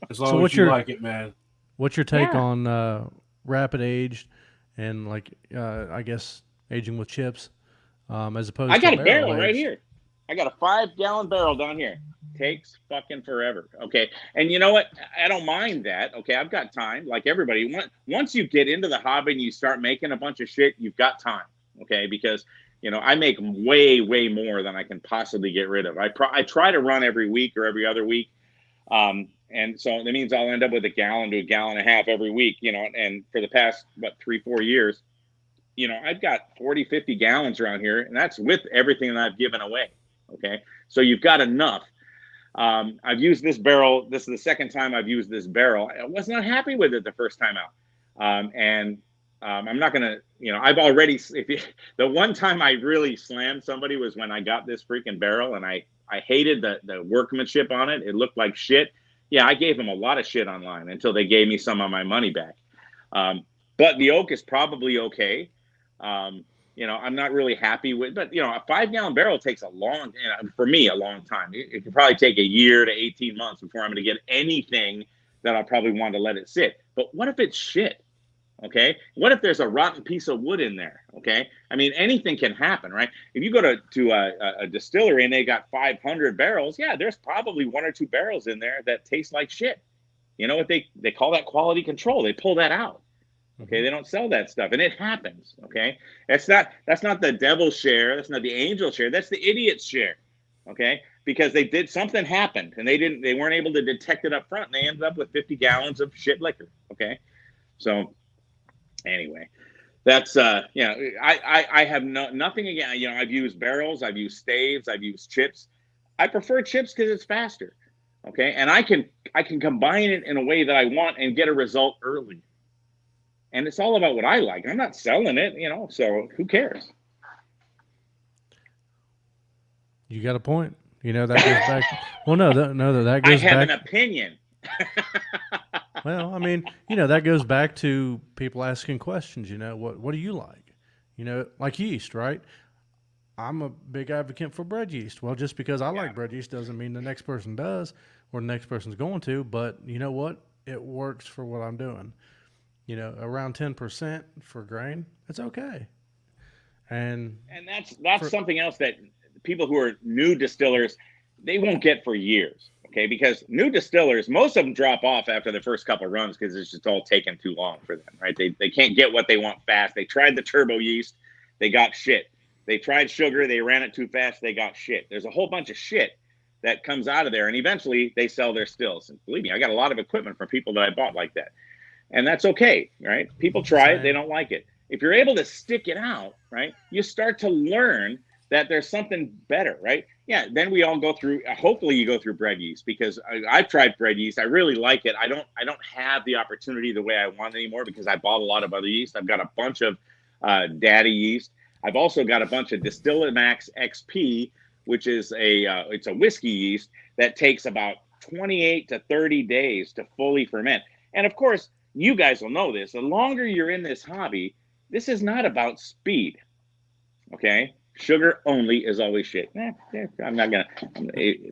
As long as you like it, man. What's your take on rapid aged and, I guess, aging with chips as opposed to I got a barrel right here. I got a 5-gallon barrel down here. Takes fucking forever. Okay. And you know what? I don't mind that. Okay. I've got time, like everybody. Once you get into the hobby and you start making a bunch of shit, you've got time. Okay. Because, I make way, way more than I can possibly get rid of. I try to run every week or every other week. And so that means I'll end up with a gallon to a gallon and a half every week, and for the past, 3-4 years, I've got 40, 50 gallons around here, and that's with everything that I've given away. Okay. So you've got enough. I've used this barrel. This is the second time I've used this barrel. I was not happy with it the first time out. And I'm not gonna, I've already. The one time I really slammed somebody was when I got this freaking barrel, and I hated the workmanship on it. It looked like shit. Yeah, I gave them a lot of shit online until they gave me some of my money back. But the oak is probably okay. I'm not really happy with, but a 5-gallon barrel takes for me, a long time. It could probably take a year to 18 months before I'm going to get anything that I'll probably want to let it sit. But what if it's shit? Okay. What if there's a rotten piece of wood in there? Okay. I mean, anything can happen, right? If you go to a distillery and they got 500 barrels, yeah, there's probably 1 or 2 barrels in there that taste like shit. You know what they call that quality control. They pull that out. Okay. They don't sell that stuff, and it happens. Okay. That's not the devil's share. That's not the angel share. That's the idiot's share. Okay. Because something happened and they weren't able to detect it up front, and they ended up with 50 gallons of shit liquor. Okay. So anyway, that's I have nothing again. I've used barrels, I've used staves, I've used chips. I prefer chips because it's faster. Okay. And I can combine it in a way that I want and get a result early. And it's all about what I like. I'm not selling it, so who cares? You got a point. That goes back. Well, that goes back. I have an opinion. Well, I mean, that goes back to people asking questions. What do you like? Like yeast, right? I'm a big advocate for bread yeast. Well, just because I like bread yeast doesn't mean the next person does or the next person's going to. But you know what? It works for what I'm doing. Around 10% for grain, it's okay. And that's something else that people who are new distillers, they won't get for years. Okay, because new distillers, most of them drop off after the first couple of runs because it's just all taking too long for them, right? They can't get what they want fast. They tried the turbo yeast, they got shit. They tried sugar, they ran it too fast, they got shit. There's a whole bunch of shit that comes out of there, and eventually they sell their stills. And believe me, I got a lot of equipment from people that I bought like that. And that's okay, right? People try it, they don't like it. If you're able to stick it out, right, you start to learn that there's something better, right? Yeah, then we all go through, hopefully you go through bread yeast, because I've tried bread yeast. I really like it. I don't have the opportunity the way I want anymore because I bought a lot of other yeast. I've got a bunch of daddy yeast. I've also got a bunch of Distillamax XP, which is it's a whiskey yeast that takes about 28 to 30 days to fully ferment. And of course, you guys will know this. The longer you're in this hobby, this is not about speed. Okay? Sugar only is always shit. I'm not gonna.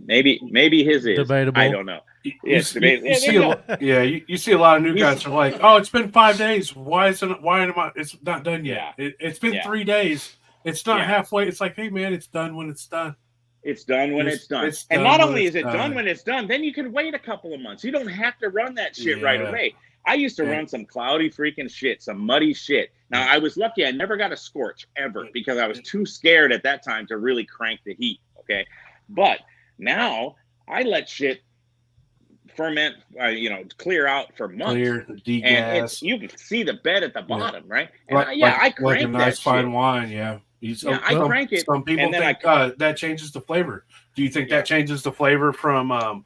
Maybe his is debatable. I don't know. You see a lot of new guys are like, oh, it's been 5 days. Why am I? It's not done yet. It's been 3 days. It's not halfway. It's like, hey man, it's done when it's done. It's done when it's done. And not only is it done when it's done, then you can wait a couple of months. You don't have to run that shit right away. I used to run some cloudy freaking shit, some muddy shit. Now, I was lucky. I never got a scorch ever because I was too scared at that time to really crank the heat, okay? But now I let shit ferment, clear out for months. Clear, degas. And you can see the bed at the bottom, right? And I crank like a nice that fine shit. wine, I crank it. Some people think that changes the flavor. Do you think that changes the flavor from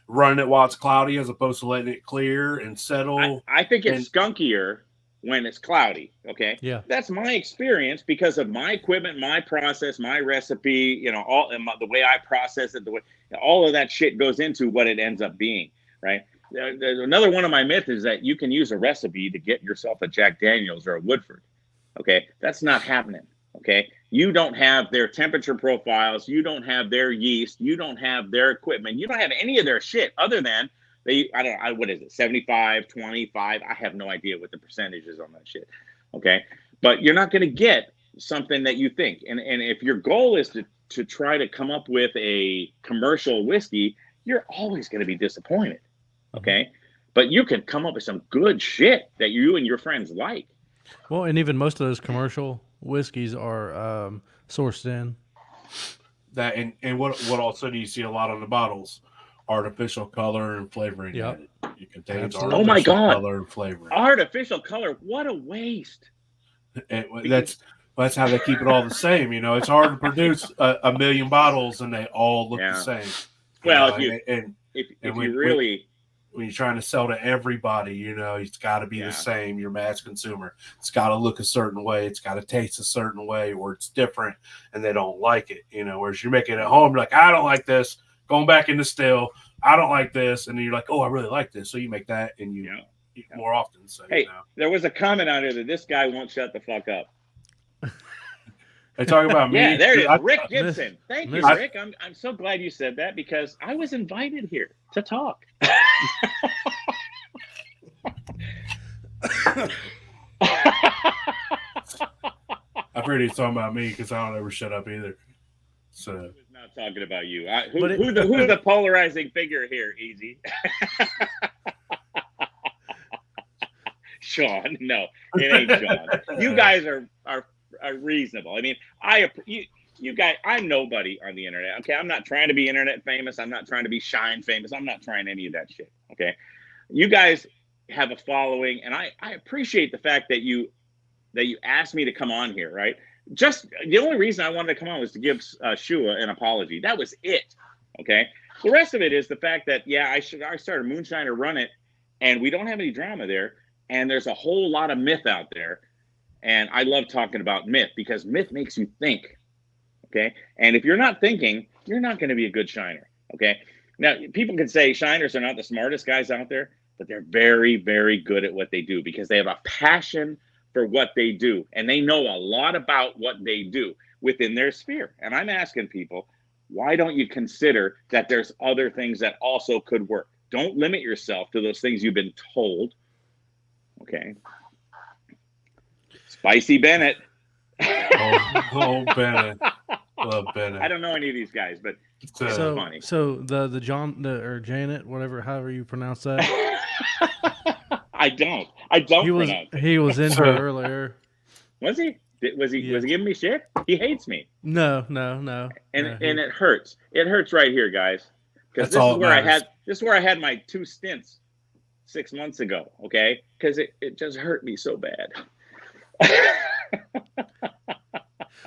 running it while it's cloudy as opposed to letting it clear and settle? I think it's skunkier when it's cloudy. Okay. Yeah. That's my experience because of my equipment, my process, my recipe, the way I process it, all of that shit goes into what it ends up being. Right. Another one of my myths is that you can use a recipe to get yourself a Jack Daniels or a Woodford. Okay. That's not happening. Okay. You don't have their temperature profiles. You don't have their yeast. You don't have their equipment. You don't have any of their shit other than what is it? 75, 25. I have no idea what the percentage is on that shit. Okay. But you're not going to get something that you think. And if your goal is to try to come up with a commercial whiskey, you're always going to be disappointed. Okay. But you can come up with some good shit that you and your friends like. Well, and even most of those commercial whiskeys are sourced in. That and what also do you see a lot on the bottles? Artificial color and flavoring. Yep. It contains oh my God. color and flavoring. Artificial color, what a waste. That's how they keep it all the same. It's hard to produce a million bottles and they all look the same. Well, if you really when you're trying to sell to everybody, you know, it's got to be the same. You're mass consumer. It's got to look a certain way. It's got to taste a certain way, or it's different, and they don't like it. You know, whereas you're making it at home, you're like, I don't like this. Going back in the still, I don't like this, and then you're like, oh, I really like this. So you make that, and you eat more often. So hey, you know. There was a comment out here that this guy won't shut the fuck up. They talk about me. Yeah, there it is. Rick Gibson. Thank you, Rick. I'm so glad you said that because I was invited here to talk. I've heard he's talking about me because I don't ever shut up either. So I was not talking about you. Who's the polarizing figure here, Easy? Sean. No, it ain't Sean. You guys are reasonable. I mean, you guys, I'm nobody on the internet. Okay, I'm not trying to be internet famous. I'm not trying to be Shine famous. I'm not trying any of that shit. Okay, you guys have a following, and I appreciate the fact that you asked me to come on here. Right? Just the only reason I wanted to come on was to give Shua an apology. That was it. Okay. The rest of it is the fact that I started Moonshine RUN IT, and we don't have any drama there, and there's a whole lot of myth out there. And I love talking about myth because myth makes you think, okay? And if you're not thinking, you're not going to be a good shiner, okay? Now, people can say shiners are not the smartest guys out there, but they're very, very good at what they do because they have a passion for what they do. And they know a lot about what they do within their sphere. And I'm asking people, why don't you consider that there's other things that also could work? Don't limit yourself to those things you've been told, okay? Spicy Bennett. Oh, Bennett. Love Bennett. I don't know any of these guys, but it's funny. So the John or Janet, whatever, however you pronounce that. I don't pronounce it. He was in here earlier. Was he? Was he giving me shit? He hates me. No. And it hurts. It hurts right here, guys. Because this is where I had my 2 stints 6 months ago, okay? Because it just hurt me so bad.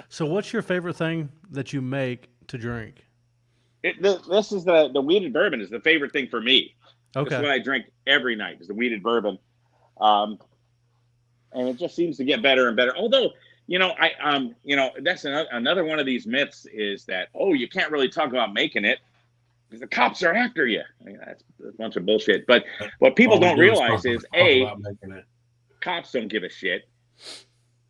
So what's your favorite thing that you make to drink? This is the weeded bourbon is the favorite thing for me. Okay. This is what I drink every night is the weeded bourbon. And it just seems to get better and better. Although, that's another one of these myths is that, you can't really talk about making it because the cops are after you. I mean, that's a bunch of bullshit. But what people don't realize is cops don't give a shit.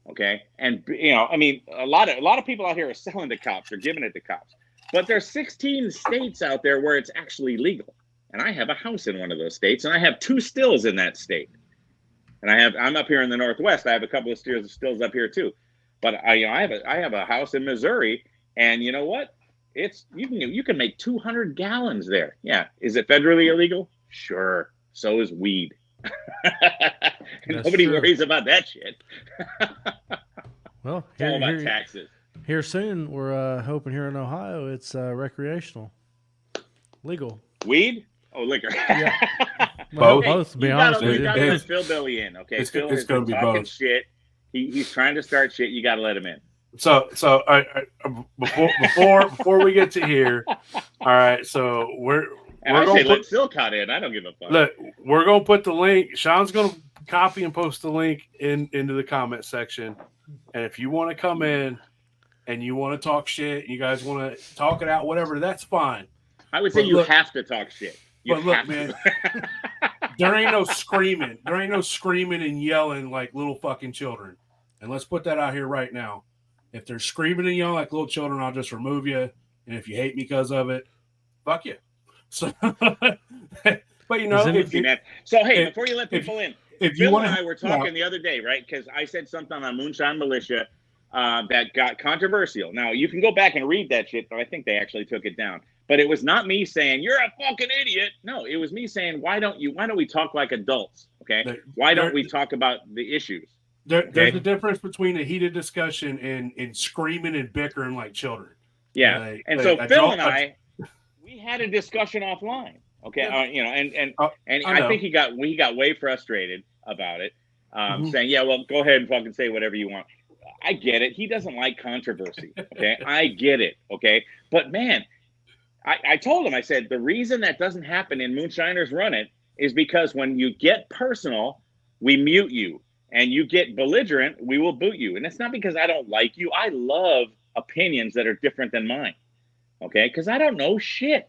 Okay. And, a lot of people out here are selling to cops or giving it to cops. But there's 16 states out there where it's actually legal. And I have a house in one of those states, and I have 2 stills in that state. And I'm up here in the Northwest. I have a couple of stills up here too. But I have a house in Missouri, and you know what? You can make 200 gallons there. Yeah. Is it federally illegal? Sure. So is weed. Nobody worries about that shit. Well, it's all about taxes. Here soon, we're hoping here in Ohio, it's recreational, legal. Weed? Oh, liquor. Yeah. Well, both. To be honest with you, you got to let Phil Billy in. Okay, it's going to be both. Shit. He's trying to start shit. You got to let him in. So before we get to here, all right. So we're going to let Silcott in. I don't give a fuck. Look, we're going to put the link. Sean's going to copy and post the link into the comment section. And if you want to come in and you want to talk shit, you guys want to talk it out, whatever, that's fine. I would say you have to talk shit. But look, man, there ain't no screaming. There ain't no screaming and yelling like little fucking children. And let's put that out here right now. If they're screaming and yelling like little children, I'll just remove you. And if you hate me because of it, fuck you. So, but before you let people in, Bill and I were talking the other day, right? Because I said something on Moonshine Militia that got controversial. Now you can go back and read that shit, but I think they actually took it down. But it was not me saying you're a fucking idiot. No, it was me saying why don't we talk like adults? Okay, why don't we talk about the issues? There's a difference between a heated discussion and screaming and bickering like children. Yeah, so Phil and I, we had a discussion offline. Okay, I think he got way frustrated about it, saying, "Yeah, well, go ahead and fucking say whatever you want." I get it. He doesn't like controversy. Okay, I get it. Okay, but man. I told him, I said, the reason that doesn't happen in Moonshiners RUN IT is because when you get personal, we mute you. And you get belligerent, we will boot you. And it's not because I don't like you. I love opinions that are different than mine. Okay? Because I don't know shit.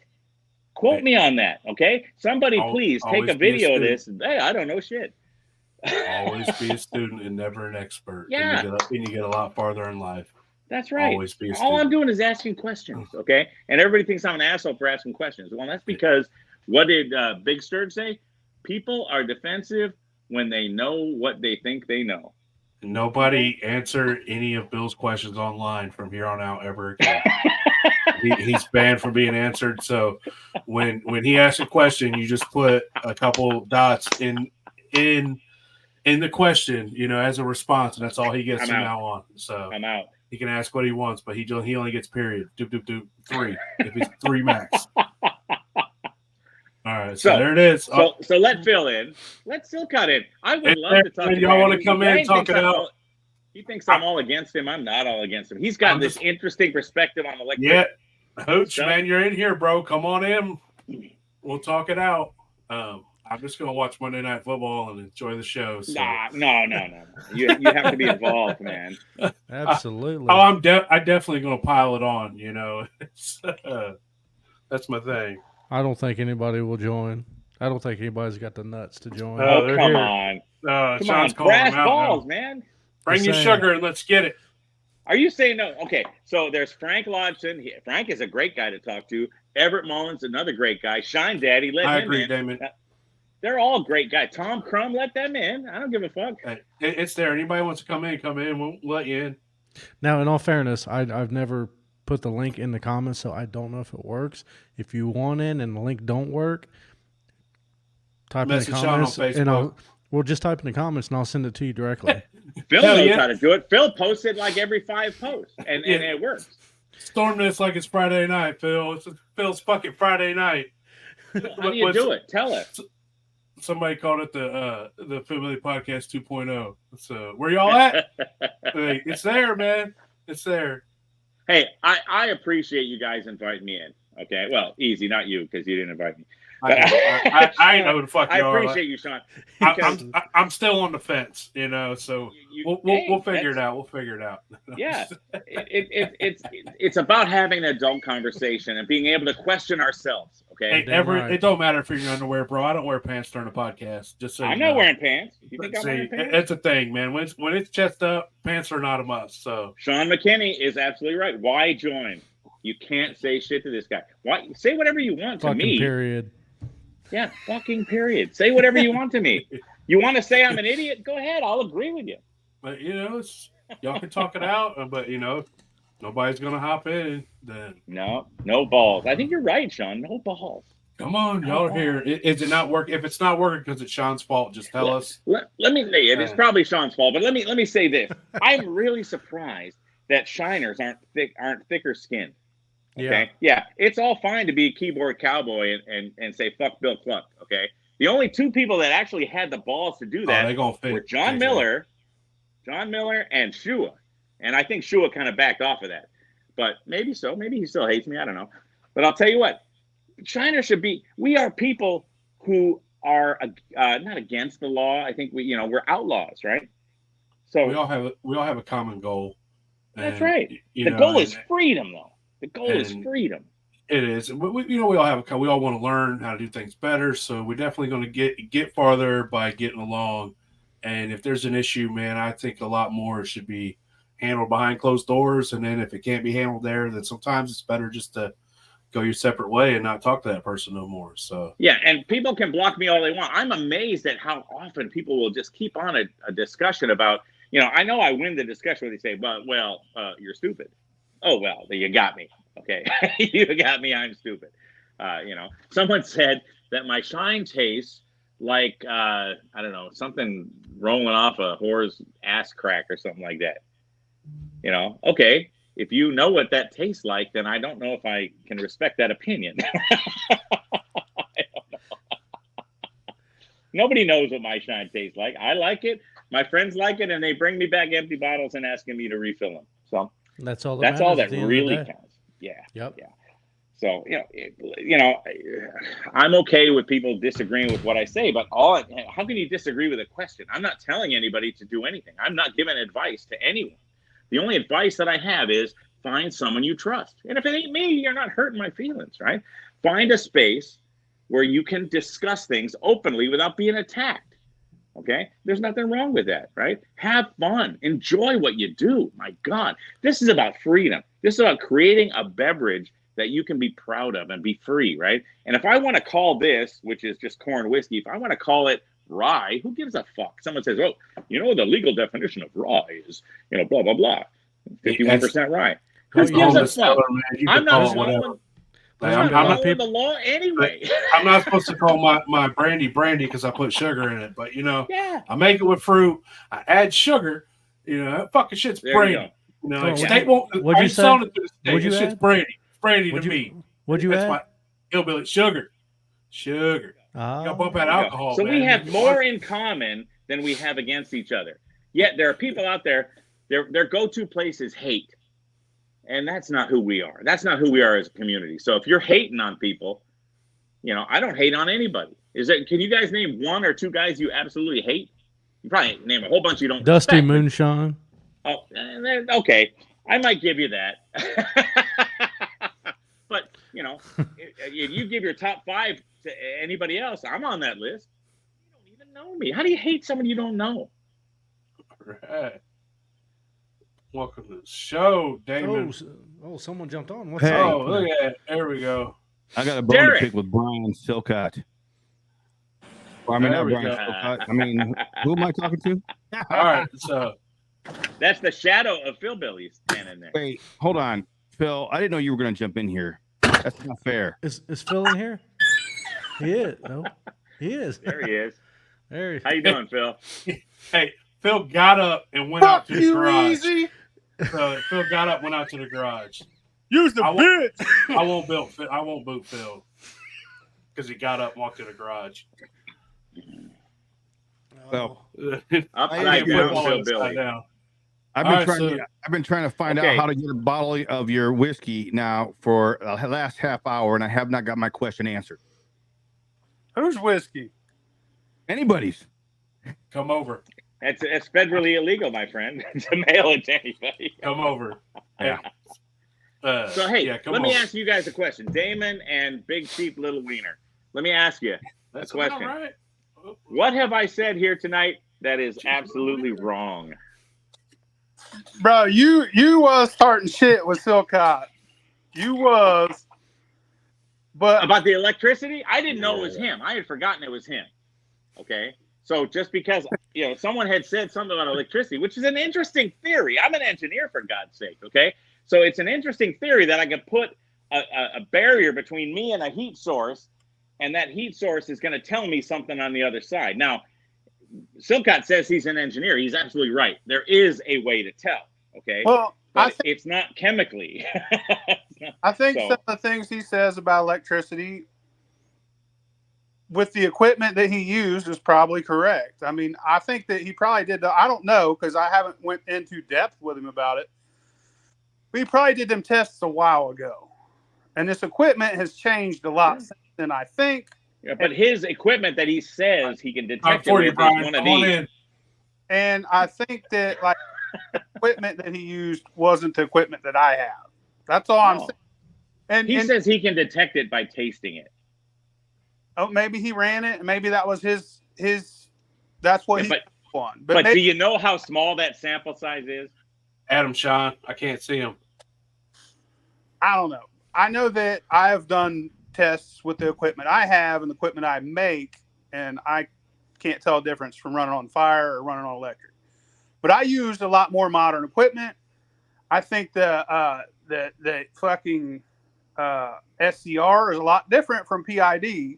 Quote me on that. Okay? Somebody please take a video of this. Hey, I don't know shit. Always be a student and never an expert. Yeah. And you get a lot farther in life. That's right. Always be a student. All I'm doing is asking questions. Okay? And everybody thinks I'm an asshole for asking questions. Well, that's because what did Big Sturge say? People are defensive when they know what they think they know. Nobody answer any of Bill's questions online from here on out ever again. He's banned from being answered. So when he asks a question, you just put a couple dots in the question, you know, as a response, and that's all he gets from now on. So I'm out. He can ask what he wants, but he only gets period. Doop, doop, doop, 3. If it's 3 max. All right, so there it is. So let Phil in. Let Phil cut in. I would love to talk to him. Y'all want to come in and talk it out? He thinks I'm all against him. I'm not all against him. He's got this interesting perspective on electric. Yeah, Hooch, man, you're in here, bro. Come on in. We'll talk it out. I'm just going to watch Monday Night Football and enjoy the show. So. No. You have to be involved, man. Absolutely. I'm definitely going to pile it on, you know. That's my thing. I don't think anybody will join. I don't think anybody's got the nuts to join. Come on. Come on. Brass balls, man. Bring your sugar and let's get it. Are you saying no? Okay, so there's Frank Lodgson. Frank is a great guy to talk to. Everett Mullins, another great guy. Shine Daddy, let him in. I agree, Damon. They're all great guys. Tom Crum, let them in. I don't give a fuck. Hey, it's there. Anybody wants to come in. We'll let you in. Now, in all fairness, I've never put the link in the comments, so I don't know if it works. If you want in and the link don't work, type in the comments, and we'll just type in the comments, and I'll send it to you directly. Phil knows how to do it. Phil posts it like every 5 posts, and it works. Storm this like it's Friday night, Phil. Phil's fucking Friday night. How do you do it? Tell us. Somebody called it the Family Podcast 2.0. So where y'all at? Hey, it's there, man. It's there. Hey, I appreciate you guys inviting me in. Okay, well, easy, not you because you didn't invite me. I know who the fuck you are. I appreciate you, Sean. I'm still on the fence, you know. So we'll figure it out. We'll figure it out. Yeah, it's about having an adult conversation and being able to question ourselves. Okay, hey, it don't matter if you're in underwear, bro. I don't wear pants during a podcast. Just so I'm not wearing pants. You think I'm wearing pants? It's a thing, man. When it's chest up, pants are not a must. So Sean McKinney is absolutely right. Why join? You can't say shit to this guy. Why say whatever you want to me? Period. Yeah, fucking period. Say whatever you want to me. You want to say I'm an idiot? Go ahead. I'll agree with you. But, you know, y'all can talk it out. But, you know, nobody's going to hop in. Then No balls. I think you're right, Sean. No balls. Come on. Y'all are here. Is it not working? If it's not working because it's Sean's fault, just tell us. Let me say it. It's probably Sean's fault. But let me say this. I'm really surprised that shiners aren't thicker skinned. Okay. Yeah, it's all fine to be a keyboard cowboy and say fuck Bill Kluck. Okay. The only 2 people that actually had the balls to do that were John Miller and Shua. And I think Shua kind of backed off of that. But maybe so. Maybe he still hates me. I don't know. But I'll tell you what, China should be. We are people who are not against the law. I think we're outlaws, right? So we all have a common goal. That's right. The goal is freedom, though. The goal is freedom. It is. We all want to learn how to do things better. So we're definitely going to get farther by getting along. And if there's an issue, man, I think a lot more should be handled behind closed doors. And then if it can't be handled there, then sometimes it's better just to go your separate way and not talk to that person no more. So yeah, and people can block me all they want. I'm amazed at how often people will just keep on a discussion about, I know I win the discussion where they say, well, you're stupid. Oh, well, you got me. Okay. You got me. I'm stupid. Someone said that my shine tastes like, I don't know, something rolling off a whore's ass crack or something like that. Okay. If you know what that tastes like, then I don't know if I can respect that opinion. I don't know. Nobody knows what my shine tastes like. I like it. My friends like it, and they bring me back empty bottles and asking me to refill them. So that's all. That's all that really counts. Yeah. Yep. Yeah. So, I'm okay with people disagreeing with what I say, but how can you disagree with a question? I'm not telling anybody to do anything. I'm not giving advice to anyone. The only advice that I have is find someone you trust. And if it ain't me, you're not hurting my feelings, right? Find a space where you can discuss things openly without being attacked. Okay? There's nothing wrong with that, right? Have fun. Enjoy what you do. My God. This is about freedom. This is about creating a beverage that you can be proud of and be free, right? And if I want to call this, which is just corn whiskey, if I want to call it rye, who gives a fuck? Someone says, oh, the legal definition of rye is, blah, blah, blah. 51% rye. Who gives a fuck? I'm not following the law anyway. I'm not supposed to call my brandy because I put sugar in it, but I make it with fruit. I add sugar. That fucking shit's brandy. State won't. What'd you say? What'd you shit's brandy. Brandy to me. What'd you add? My hillbilly sugar. Got bump that alcohol. So we have more in common than we have against each other. Yet there are people out there. Their go-to place is hate. And that's not who we are. That's not who we are as a community. So if you're hating on people, I don't hate on anybody. Can you guys name one or two guys you absolutely hate? You probably name a whole bunch you don't. Dusty respect. Moonshine. Oh, okay. I might give you that. But, if you give your top 5 to anybody else, I'm on that list. You don't even know me. How do you hate someone you don't know? All right. Welcome to the show, Damon. Oh, someone jumped on. What's up? Oh, look at it. There we go. I got a bone to pick with Brian Silcott. Well, not Brian Silcott. Who am I talking to? All right, so that's the shadow of Phil Billy standing there. Wait, hold on, Phil. I didn't know you were going to jump in here. That's not fair. Is Phil in here? He is. No, he is. There he is. There he is. How you doing, Phil? Hey, Phil got up and went out to the garage. Easy. So Phil got up, went out to the garage. Use the bitch. I won't boot Phil because he got up and walked to the garage. Well, upside down, Phil Billy. I've been trying to find out how to get a bottle of your whiskey now for the last half hour, and I have not got my question answered. Whose whiskey? Anybody's. Come over. It's federally illegal, my friend, to mail it to anybody. Come over. Yeah. So, hey, let me ask you guys a question. Damon and Big Cheap Little Wiener. Let me ask you a question. Right. What have I said here tonight that is absolutely wrong? Bro, you was starting shit with Silcott. You was. But about the electricity? I didn't know it was him. I had forgotten it was him. Okay? So just because someone had said something about electricity, which is an interesting theory. I'm an engineer, for God's sake, okay? So it's an interesting theory that I could put a barrier between me and a heat source, and that heat source is going to tell me something on the other side. Now, Silcott says he's an engineer. He's absolutely right. There is a way to tell, okay? Well, but it's not chemically. I think some of the things he says about electricity with the equipment that he used is probably correct. I mean, I think that he probably did. I don't know because I haven't went into depth with him about it. But he probably did them tests a while ago, and this equipment has changed a lot since then, I think. Yeah, but his equipment that he says he can detect it with is one of these. And I think that the equipment that he used wasn't the equipment that I have. That's all I'm saying. And he says he can detect it by tasting it. Oh, maybe he ran it, and maybe that was his. That's what he won. But do you know how small that sample size is? Adam Sean, I can't see him. I don't know. I know that I have done tests with the equipment I have and the equipment I make, and I can't tell a difference from running on fire or running on electric. But I used a lot more modern equipment. I think the fucking SCR is a lot different from PID.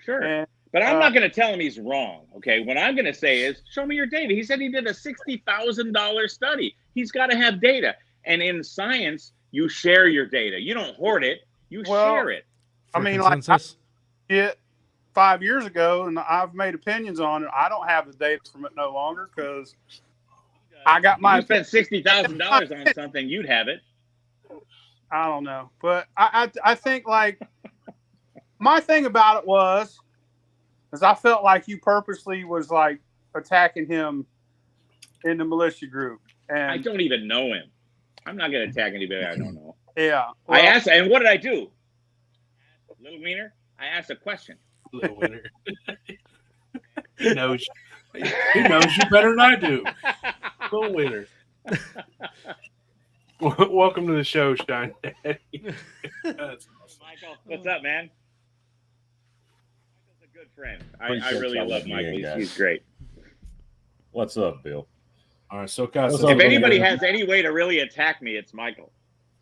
Sure. But I'm not going to tell him he's wrong, okay? What I'm going to say is, show me your data. He said he did a $60,000 study. He's got to have data. And in science, you share your data. You don't hoard it. You share it. I mean, consensus. Like 5 years ago, and I've made opinions on it. I don't have the data from it no longer because I got my. If you spent $60,000 on something, you'd have it. I don't know, but I think like my thing about it was I felt like you purposely was like attacking him in the militia group, and I don't even know him. I'm not going to attack anybody I don't know. Yeah, well, I asked, and what did I do? Little Wiener, I asked a question. Little Wiener, he knows you better than I do. Little Wiener. Welcome to the show, Shine Daddy. That's awesome. Michael, what's up, man? Michael's a good friend. I really love Michael. He's great. What's up, Bill? All right, so if anybody has any way to really attack me, it's Michael.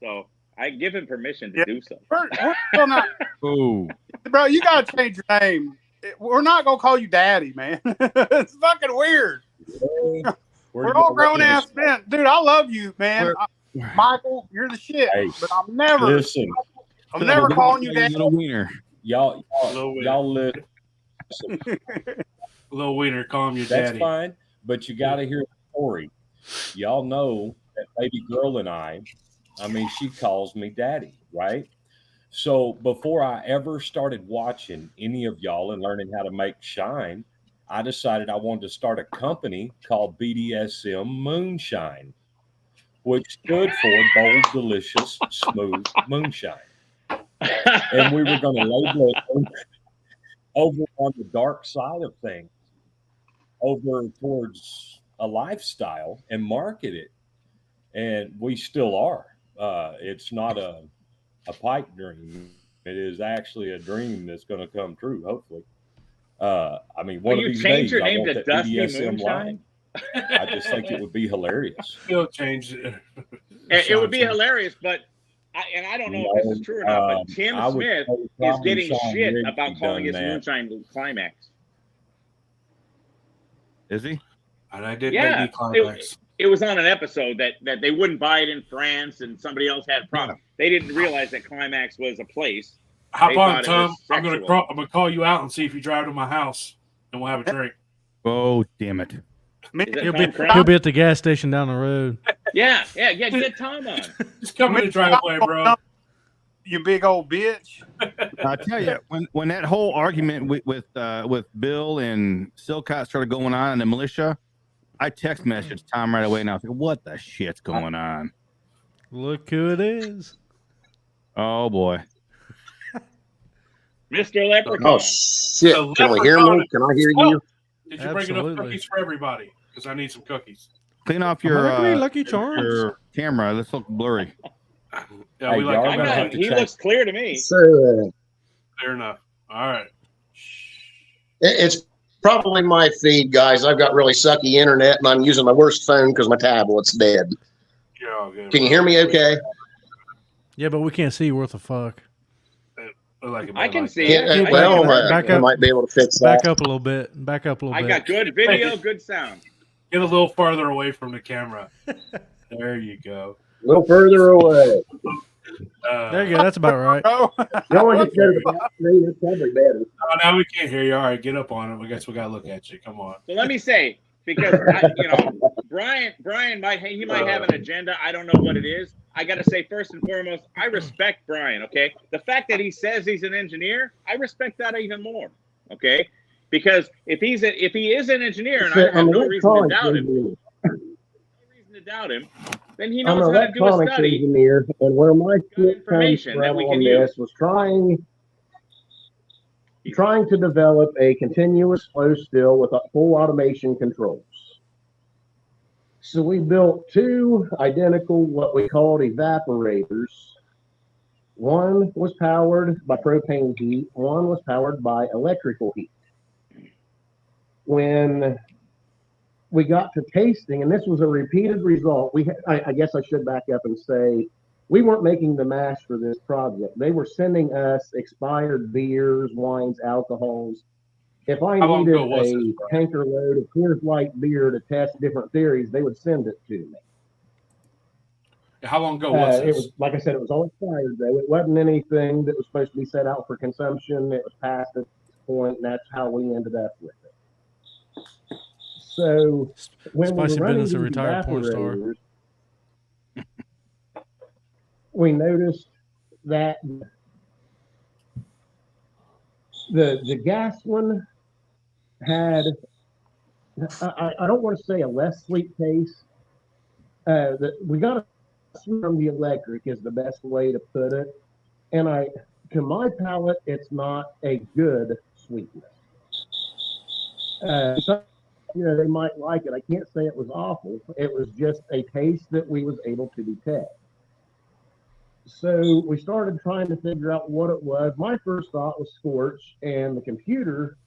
So I give him permission to do so. We're still not. Ooh, bro, you gotta change your name. We're not gonna call you Daddy, man. It's fucking weird. We're all grown ass men, dude. I love you, man. Michael, you're the shit. Hey, but I'm never calling you Daddy. Little Wiener. Y'all listen. Little Wiener, call him your That's daddy. fine, but you got to hear the story. Y'all know that baby girl and I mean, she calls me daddy, right? So before I ever started watching any of y'all and learning how to make shine, I decided I wanted to start a company called BDSM Moonshine, which stood for Bold, Delicious, Smooth Moonshine. And we were going to label it over on the dark side of things, over towards a lifestyle, and market it. And we still are. It's not a pipe dream. It is actually a dream that's going to come true, hopefully. I mean, one of these days, your name I want to that Dusty BDSM Moonshine? line. I just think it would be hilarious. He'll change it. It would be hilarious, but I don't know if this is true or not, but Tim Smith is getting shit about calling his Moonshine Climax. Is he? And I did. Yeah, it was on an episode that they wouldn't buy it in France, and somebody else had a problem. They didn't realize that Climax was a place. Hop on, Tom. I'm gonna call you out and see if you drive to my house, and we'll have a drink. Oh, damn it! He'll be at the gas station down the road. Yeah. Get Tom on. Just come in the driveway, bro. You big old bitch. I tell you, when that whole argument with Bill and Silcott started going on in the militia, I text messaged Tom right away, and I was like, "What the shit's going on?" Look who it is! Oh boy, Mr. Leprechaun. Oh shit! Can we hear me? Can I hear you? Did you bring enough cookies for everybody? Because I need some cookies. Clean off your Lucky Charms. Your camera. This looks blurry. Yeah, he looks clear to me. Fair enough. All right. It's probably my feed, guys. I've got really sucky internet, and I'm using my worst phone because my tablet's dead. You're all good. Can you hear me okay? Yeah, but we can't see worth a fuck. I can see it. I might be able to fix that. Back up a little bit. I got good video, good sound. Get a little farther away from the camera. There you go. A little further away. There you go. That's about right. No one gets to the screen. It's probably better. Oh, now we can't hear you. All right, get up on it. I guess we got to look at you. Come on. So let me say, because Brian might have an agenda. I don't know what it is. I got to say, first and foremost, I respect Brian. Okay, the fact that he says he's an engineer, I respect that even more. Okay, because if he is an engineer, and I have no reason to doubt him, then he knows how to do a study. Engineer, and where my information that we can use was trying to develop a continuous flow still with full automation controls. So we built two identical, what we called evaporators. One was powered by propane heat. One was powered by electrical heat. When we got to tasting, and this was a repeated result, I guess I should back up and say, we weren't making the mash for this project. They were sending us expired beers, wines, alcohols. If I needed a tanker load of Coors Light beer to test different theories, they would send it to me. How long ago was this? It was, like I said, it was all expired, though. It wasn't anything that was supposed to be set out for consumption. It was past this point, and that's how we ended up with it. So when Spicy we were running business, a retired porn star. we noticed that the gas one had, I don't want to say a less sweet taste. We got a sweet from the electric is the best way to put it. And to my palate, it's not a good sweetness. So, they might like it. I can't say it was awful. It was just a taste that we was able to detect. So we started trying to figure out what it was. My first thought was scorch, and the computer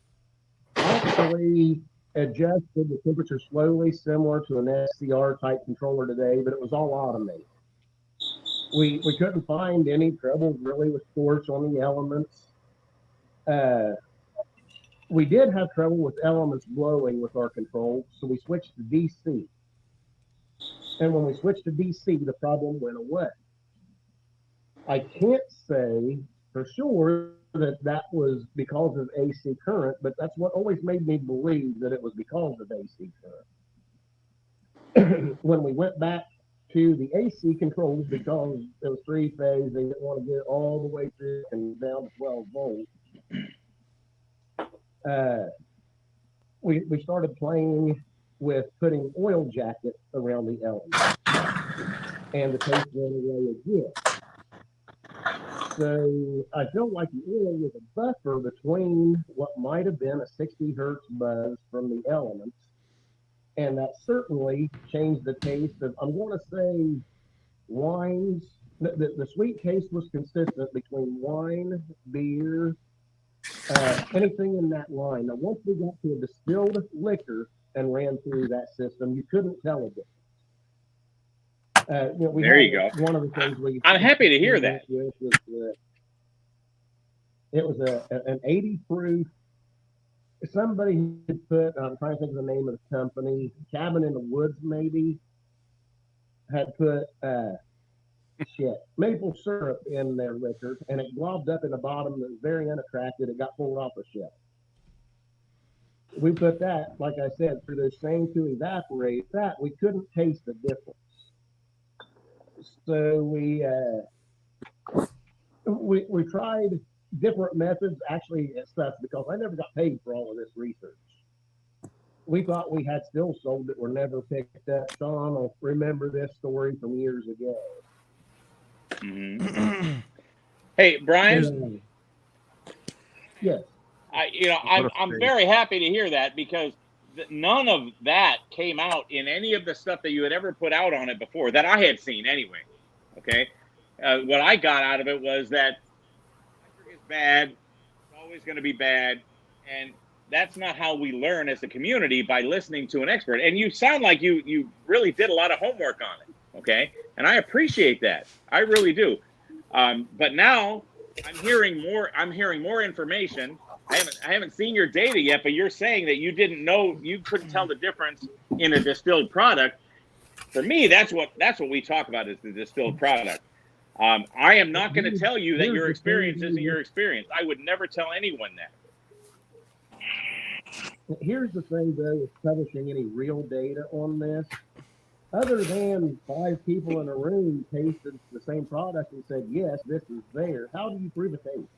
actually adjusted the temperature slowly, similar to an SCR type controller today, but it was all automated. We couldn't find any trouble really with scorch on the elements. We did have trouble with elements blowing with our controls, so we switched to DC. And when we switched to DC, the problem went away. I can't say for sure that was because of AC current, but that's what always made me believe that it was because of AC current. When we went back to the AC controls, because it was 3-phase, they didn't want to get all the way through and down to 12 volts. We started playing with putting oil jackets around the element, and the taste went away again. So I felt like the oil was a buffer between what might have been a 60 hertz buzz from the elements, and that certainly changed the taste of, I'm going to say, wines. The sweet taste was consistent between wine, beer, anything in that line. Now, once we got to a distilled liquor and ran through that system, you couldn't tell a difference. There you go. One of the things I'm happy to hear that. It was an 80 proof. Somebody had put, I'm trying to think of the name of the company, Cabin in the Woods maybe, had put maple syrup in their liquor, and it globbed up in the bottom. It was very unattractive. It got pulled off the shelf. We put that, like I said, through those same two evaporators. That we couldn't taste the difference. So we tried different methods. Actually, it sucks because I never got paid for all of this research. We thought we had still sold that were never picked up. Sean will remember this story from years ago. Mm-hmm. Hey, Brian. Yes. I'm very happy to hear that, because none of that came out in any of the stuff that you had ever put out on it before that I had seen anyway. Okay. What I got out of it was that it's bad. It's always going to be bad. And that's not how we learn as a community, by listening to an expert. And you sound like you really did a lot of homework on it. Okay. And I appreciate that. I really do. But now I'm hearing more information. I haven't seen your data yet, but you're saying that you didn't know, you couldn't tell the difference in a distilled product. For me, that's what we talk about, is the distilled product. I am not going to tell you that your experience isn't your experience. I would never tell anyone that. Here's the thing, though, with publishing any real data on this. Other than 5 people in a room tasted the same product and said, yes, this is there, how do you prove a taste?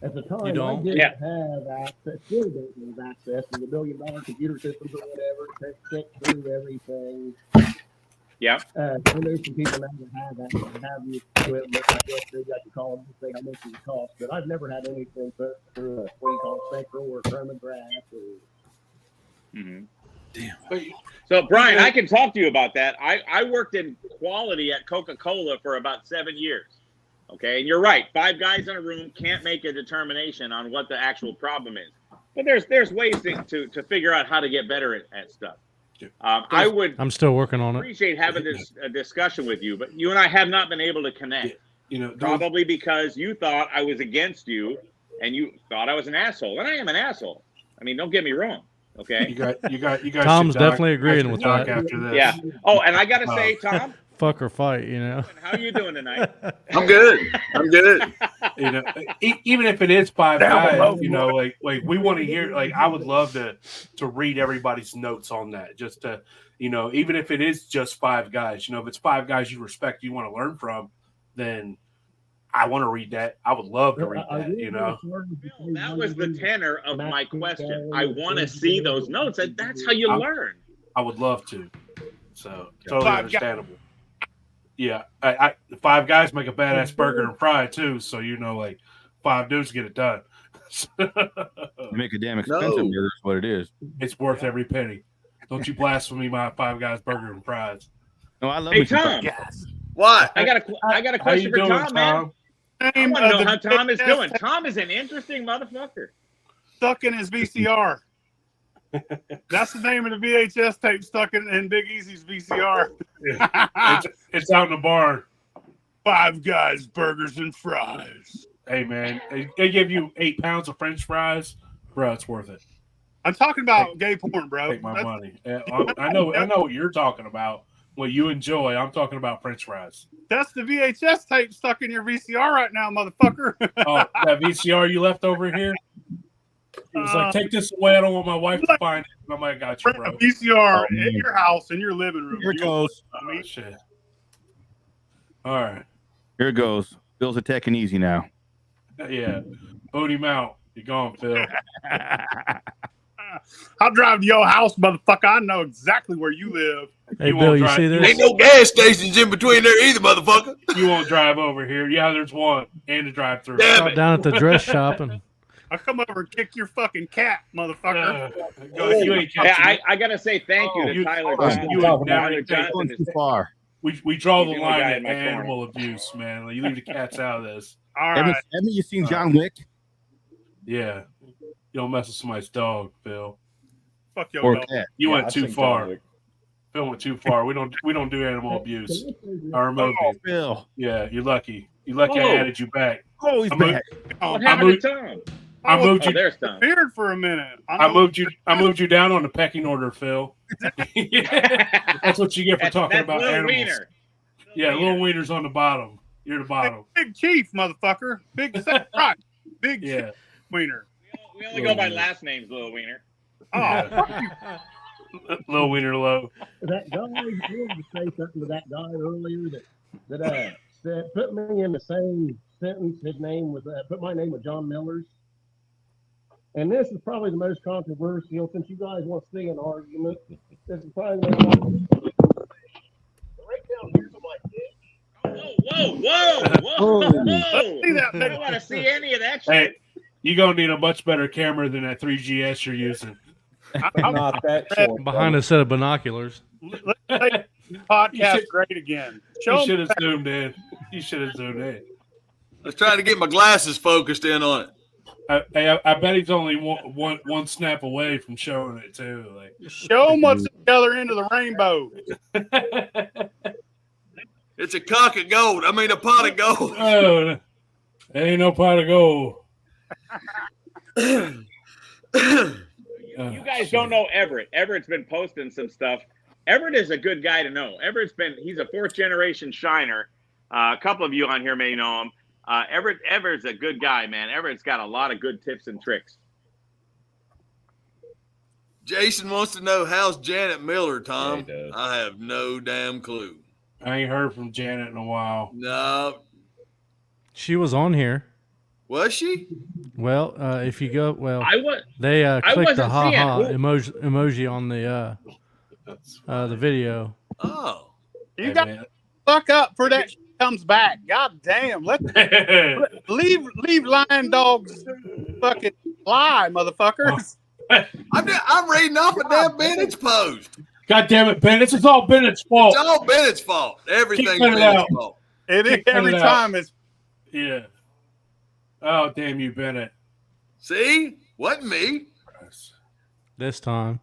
At the time, I didn't have access, still don't have access to the billion-dollar computer systems or whatever to check through everything. Yeah. I know some people now that have that, have the equipment. I guess they got to call them and say how much it costs, but I've never had anything put through a what you call spectral or chromatograph. Mm-hmm. Damn. So, Brian, I can talk to you about that. I worked in quality at Coca-Cola for about 7 years. Okay, and you're right. 5 guys in a room can't make a determination on what the actual problem is. But there's ways to figure out how to get better at stuff. I'm still working on it. Appreciate having this discussion with you, but you and I have not been able to connect. Probably because you thought I was against you, and you thought I was an asshole, and I am an asshole. I mean, don't get me wrong. Okay. You guys. Tom's definitely agreeing with that. After this. Yeah. Oh, and I got to say, Tom. Fuck or fight, How you doing tonight? I'm good. Even if it is 5 guys, like we want to hear. Like, I would love to read everybody's notes on that. Just to, even if it is just 5 guys, if it's 5 guys you respect, you want to learn from, then I want to read that. I would love to read that, That was the tenor of my question. I want to see those notes. That's how you learn. I would love to. So, totally understandable. Yeah. I 5 guys make a badass burger and fry too. So, like 5 dudes get it done. Make a damn expensive burger is what it is. It's worth every penny. Don't you blaspheme my 5 guys burger and fries. No, I love Hey, Tom. What? I got a question for Tom, man. I want to know how Tom is doing. Tom is an interesting motherfucker. Stuck in his VCR. That's the name of the VHS tape stuck in Big Easy's VCR. It's out in the barn. 5 guys, burgers and fries. Hey, man, they give you 8 pounds of French fries, bro. It's worth it. I'm talking about gay porn, bro. Take my money. I know what you're talking about. What you enjoy. I'm talking about French fries. That's the VHS tape stuck in your VCR right now, motherfucker. Oh, that VCR you left over here? It was like, take this away. I don't want my wife to find it. I'm like, I got you, bro. A VCR in your house, in your living room. Here it goes. Oh, shit. All right. Here it goes. Bill's attacking easy now. Yeah. Boot him out. You're gone, Phil. I'll drive to your house, motherfucker. I know exactly where you live. Hey, Bill, you see this? Ain't no gas stations in between there either, motherfucker. You won't drive over here. Yeah, there's one. And a drive-through. Down at the dress shop. And I'll come over and kick your fucking cat, motherfucker. You ain't catching I got to say thank you to Tyler Johnson. Too far. We draw the line at animal abuse, man. You leave the cats out of this. All right. Haven't you seen John Wick? Yeah. You don't mess with somebody's dog, Phil. Fuck your Or dog. cat. You went too far. Phil went too far. We don't do animal abuse. I removed you. Phil. Yeah, you're lucky. You're lucky I added you back. Oh, he's back. What happened to Tom? I moved you. There's Tom. Beard for a minute. I moved you down on the pecking order, Phil. That's what you get for talking about little animals. Wiener. Yeah, little wiener's on the bottom. You're the bottom. Big Chief, motherfucker. Big right. Big Chief Wiener. We only go by last names, Little Wiener. Oh, fuck you. Little Wiener Low. That guy, I wanted to say something to that guy earlier that said, put me in the same sentence. His name was, put my name with John Miller's. And this is probably the most controversial, since you guys want to see an argument. This is probably the most controversial. Right down here's my dick. Whoa. See that, I don't want to see any of that shit. Hey, you're going to need a much better camera than that 3GS you're using. I'm not that short. behind a set of binoculars. Let's take podcast great again. You should have zoomed in. I was trying to get my glasses focused in on it. I bet he's only one snap away from showing it too. Like, show them what's at the other end of the rainbow. It's a cock of gold. I mean, a pot of gold. Oh, ain't no pot of gold. You guys don't know Everett. Everett's been posting some stuff. Everett is a good guy to know. He's a 4th generation Shiner. A couple of you on here may know him. Everett's a good guy, man. Everett's got a lot of good tips and tricks. Jason wants to know, how's Janet Miller, Tom? Yeah, I have no damn clue. I ain't heard from Janet in a while. No. She was on here. Was she? Well, if you go, they I clicked the wasn't ha-ha seeing emoji on the video. Oh. You got to fuck up for that comes back. God damn. Leave lion dogs fucking lie, motherfuckers. I'm reading off a damn Bennett's post. God damn it, Bennett. It's all Bennett's fault. It's all Bennett's fault. Everything's Bennett's fault. It is every time. Yeah. Oh, damn you, Bennett. See? Wasn't me. This time.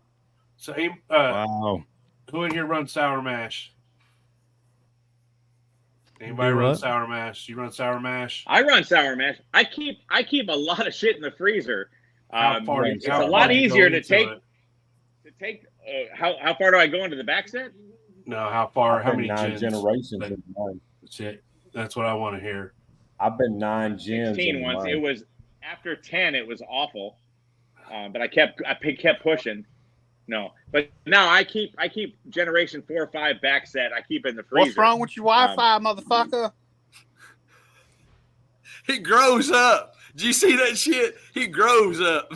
So, wow. Who in here runs Sour Mash? Anybody run Sour Mash? You run Sour Mash? I run Sour Mash. I keep a lot of shit in the freezer. It's a lot easier to take. How far do I go into the back set? No, how far? How many 9 generations? That's it. That's what I want to hear. I've been 9 gens. 16 once. It was after 10. It was awful, but I kept pushing. No, but now I keep generation 4 or 5 back set. I keep it in the freezer. What's wrong with your Wi-Fi, motherfucker? He grows up. Did you see that shit? He grows up.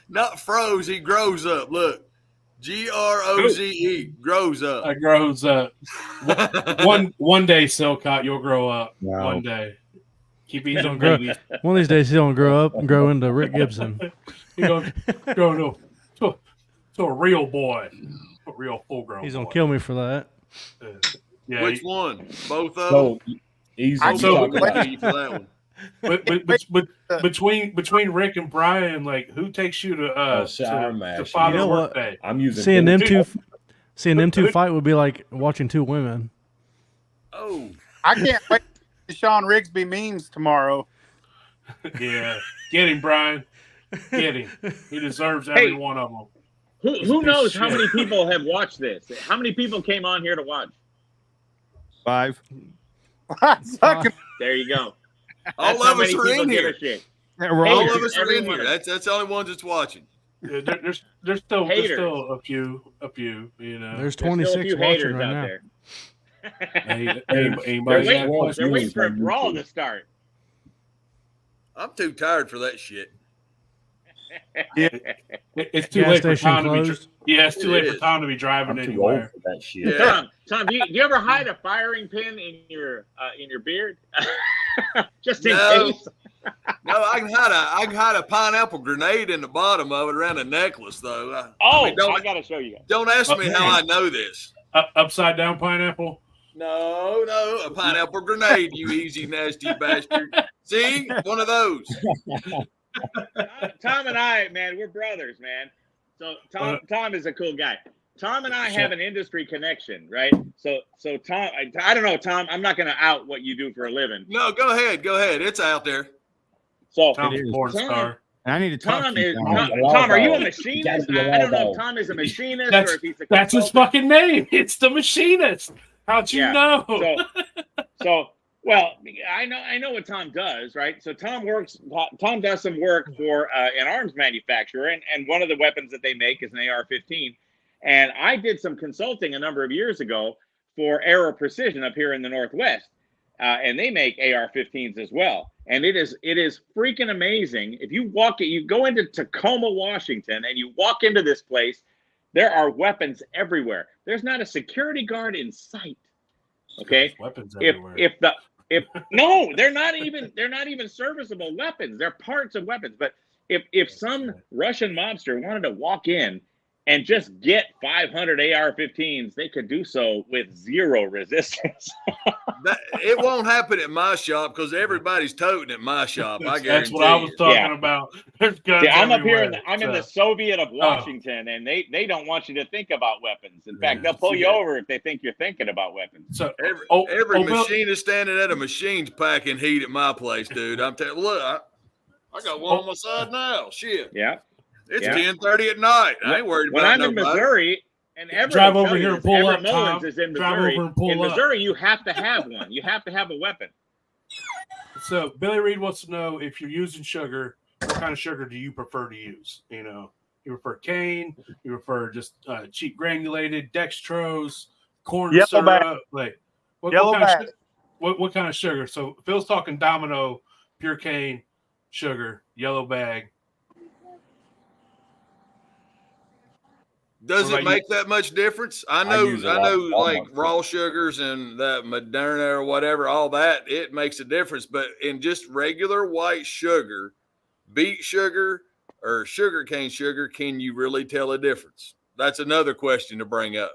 Not froze. He grows up. Look. Groze. Grows up. Grows up. One day, Silcott, you'll grow up. No. One day. Keep eating on grow. babies. One of these days, he's gonna grow up and grow into Rick Gibson. He's gonna grow to a real boy, a real full-grown. He's gonna boy. kill me for that. Yeah. Which one? Both of So them. easy. I'm So- for that one. But between Rick and Brian, like who takes you to sour to mash. Father's You know what? birthday? I'm using Seeing them Bill- two fight would be like watching two women. Oh, I can't wait to Sean Rigsby memes tomorrow. Yeah, get him, Brian. Get him. He deserves every one of them. Who knows how many people have watched this? How many people came on here to watch? 5. There you go. all of us are in here. Yeah, All of us are in Everyone. here. That's the only ones that's watching. Yeah, there's still a few, you know. There's There's 26 still a few watching haters right out now. there. Anybody They're got waiting questions? for a brawl to start. I'm too tired for that shit. It's too Gas late for station Tom to be. closed. Yeah, it's too It late is. for Tom to be driving I'm too old anywhere. for that shit. Yeah. Tom, do you ever hide a firing pin in your beard? Just in No. case. No, I can hide a pineapple grenade in the bottom of it around a necklace, though. I don't gotta show you guys. don't ask me how I know this. Upside down pineapple. No, a pineapple grenade, you easy nasty bastard. See, one of those. Tom and I, man, we're brothers, man. So Tom is a cool guy. Tom and I have an industry connection, right? So Tom, I don't know, Tom. I'm not going to out what you do for a living. No, go ahead. It's out there. So Tom's a porn star. And I need to talk Tom to you. is Tom. Tom. Are you a You machinist? gotta be a I don't know logo. if Tom is a machinist or if he's a That's his consultant. fucking name. It's the machinist. How'd you know? So well, I know what Tom does, right? So Tom does some work for an arms manufacturer, and one of the weapons that they make is an AR-15. And I did some consulting a number of years ago for Aero Precision up here in the Northwest, and they make AR-15s as well. And it is freaking amazing. If you go into Tacoma, Washington, and you walk into this place, there are weapons everywhere. There's not a security guard in sight. Okay, There's weapons everywhere. No, they're not even serviceable weapons. They're parts of weapons. But if some Russian mobster wanted to walk in and just get 500 AR-15s, they could do so with zero resistance. It won't happen at my shop because everybody's toting at my shop. I guarantee. That's what I was talking Yeah. about. There's guns I'm up here. everywhere. I'm in the Soviet of Washington, and they don't want you to think about weapons. In fact, they'll pull you over if they think you're thinking about weapons. So Every Bill- machine is standing at a machine's packing heat at my place, dude. I'm telling you, look, I got one on my side now. Shit. Yeah. It's Yeah. 10:30 at night. I ain't worried When about I'm in nobody. Missouri, and Everett Drive will over tell you here this, and pull Everett up, Mullins Tom. is in Drive Missouri. over and pull In up. Missouri, you have to have one. You have to have a weapon. So Billy Reed wants to know if you're using sugar, what kind of sugar do you prefer to use? You know, you prefer cane, you prefer just cheap granulated, dextrose, corn Yellow syrup, bag. like what Yellow kind bag. of what kind of sugar? So Phil's talking Domino, pure cane, sugar, yellow bag. Does What it about you? make that much difference? I use a lot know, of like Walmart raw sugars and that Moderna or whatever, all that, it makes a difference. But in just regular white sugar, beet sugar, or sugarcane sugar, can you really tell a difference? That's another question to bring up.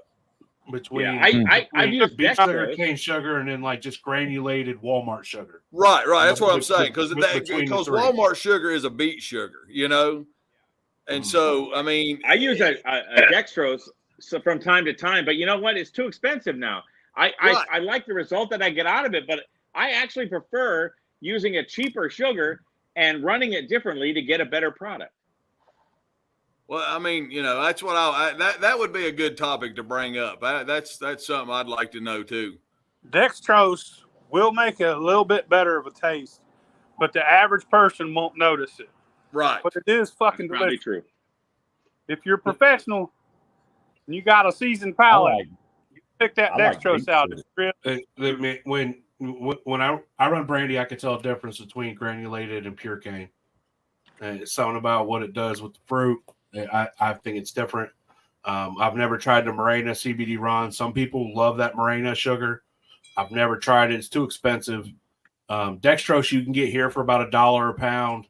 Between I've used beet sugar, dextrose. cane sugar, and then like just granulated Walmart sugar. Right. That's what I'm saying. Between Because the three. Walmart sugar is a beet sugar, you know? And so, I mean, I use a dextrose from time to time, but you know what? It's too expensive now. I like the result that I get out of it, but I actually prefer using a cheaper sugar and running it differently to get a better product. well, I mean, you know, that's what that would be a good topic to bring up. That's something I'd like to know too. Dextrose will make it a little bit better of a taste, but the average person won't notice it. Right. But it is fucking Probably delicious. true. If you're professional and you got a seasoned I palate, like you pick that I like dextrose beet out. sugar. It's real. When when I run brandy, I can tell a difference between granulated and pure cane. And it's something about what it does with the fruit. I think it's different. I've never tried the Morena CBD Run. Some people love that Morena sugar. I've never tried it. It's too expensive. Dextrose you can get here for about $1 a pound.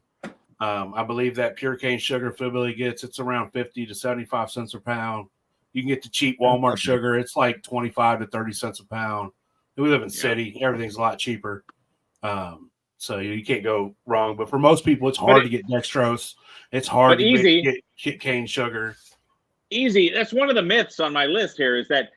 I believe that pure cane sugar Philbilly gets, it's around 50 to 75 cents a pound. You can get the cheap Walmart sugar. It's like 25 to 30 cents a pound. We live in the city. Everything's a lot cheaper. So you can't go wrong. But for most people, it's hard to get dextrose. It's hard to get cane sugar. Easy. That's one of the myths on my list here is that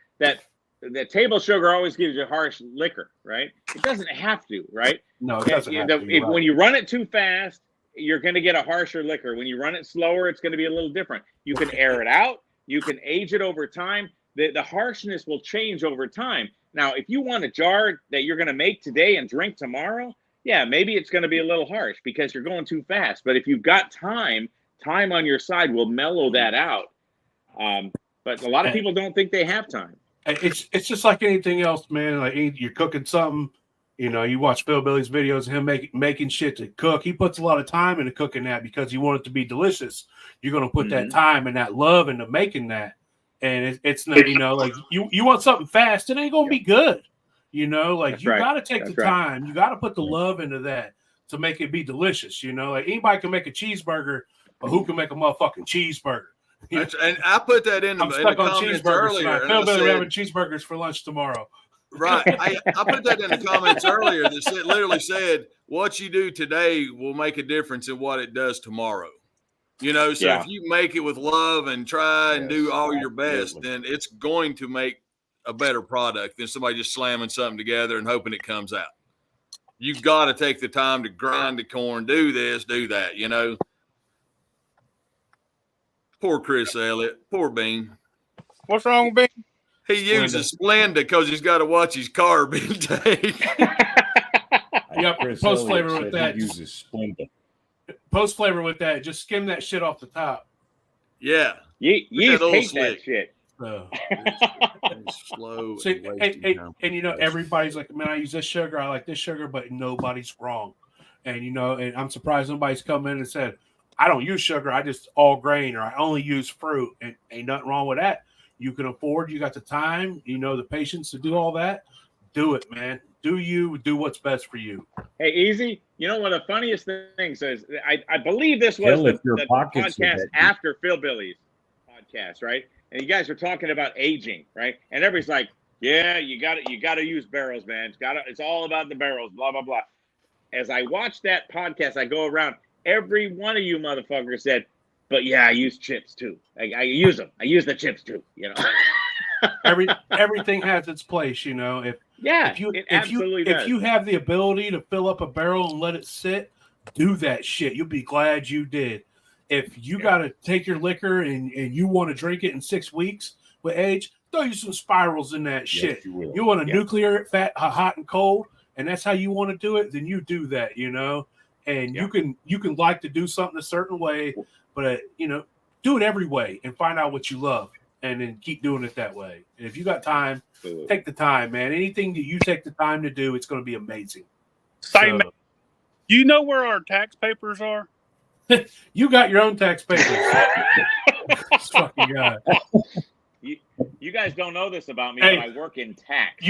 table sugar always gives you harsh liquor, right? It doesn't have to, right? No, it doesn't have to. When you run it too fast, you're going to get a harsher liquor. When you run it slower, it's going to be a little different. You can air it out. You can age it over time. The harshness will change over time. Now, if you want a jar that you're going to make today and drink tomorrow, yeah, maybe it's going to be a little harsh because you're going too fast. But if you've got time on your side will mellow that out. But a lot of people don't think they have time. It's just like anything else, man. Like you're cooking something, you watch Philbilly's videos of him making shit to cook. He puts a lot of time into cooking that because you want it to be delicious. You're going to put that time and that love into making that. And it's not, like you want something fast, it ain't going to be good. Like you got to take the time. You got to put the love into that to make it be delicious. Like anybody can make a cheeseburger, but who can make a motherfucking cheeseburger? And I put that in the comments earlier. We're having cheeseburgers for lunch tomorrow. Right. I put that in the comments earlier that literally said, what you do today will make a difference in what it does tomorrow. If you make it with love and try and do all your best, then it's going to make a better product than somebody just slamming something together and hoping it comes out. You got to take the time to grind the corn, do this, do that, Poor Chris Elliott. Poor Bean. What's wrong with Bean? He uses Splenda because he's got to watch his carb intake. Post flavor with that. Uses Splenda. Post flavor with that. Just skim that shit off the top. Yeah. You hate that shit. It's slow. See, and everybody's like, man, I use this sugar. I like this sugar, but nobody's wrong. And and I'm surprised nobody's come in and said, I don't use sugar. I just all grain, or I only use fruit. And ain't nothing wrong with that. You can afford. You got the time. The patience to do all that. Do it, man. Do what's best for you. Hey, Easy. One of the funniest things is I believe this was the podcast after Philbilly's podcast, right? And you guys are talking about aging, right? And everybody's like, "Yeah, you got to use barrels, man. It's all about the barrels." Blah blah blah. As I watch that podcast, I go around. Every one of you motherfuckers said, "But yeah, I use chips too. I use them. I use the chips too." Everything has its place, If you have the ability to fill up a barrel and let it sit, do that shit. You'll be glad you did. If you got to take your liquor and you want to drink it in 6 weeks with age, throw you some spirals in that shit. You want a nuclear fat, hot and cold, and that's how you want to do it. Then you do that, And you can like to do something a certain way, but do it every way and find out what you love. And then keep doing it that way. And if you got time, take the time, man. Anything that you take the time to do, it's going to be amazing. Same. So, you know where our tax papers are? You got your own tax papers. This fucking guy. You guys don't know this about me, but I work in tax.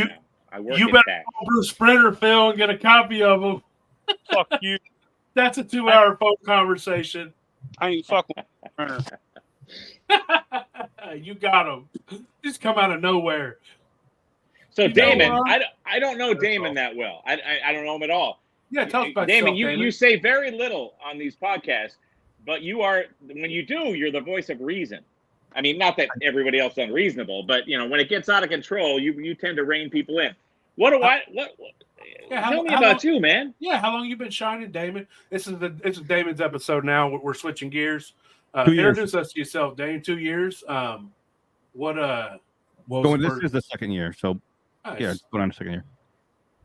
I work in better tax. Go to Sprinter, Phil, and get a copy of them. Fuck you. That's a 2-hour phone conversation. I ain't fucking Sprinter. You got them. Just come out of nowhere. So Damon, I don't know Damon that well. I don't know him at all. Yeah, tell us about Damon. yourself, You say very little on these podcasts, but when you do, you're the voice of reason. I mean, not that everybody else is unreasonable, but when it gets out of control, you tend to rein people in. Tell me about you, man. Yeah, how long you been shining, Damon? This is Damon's episode now. We're switching gears. 2 years. Introduce us to yourself, Damon. 2 years. This is the second year, so nice. Yeah, it's going on the second year.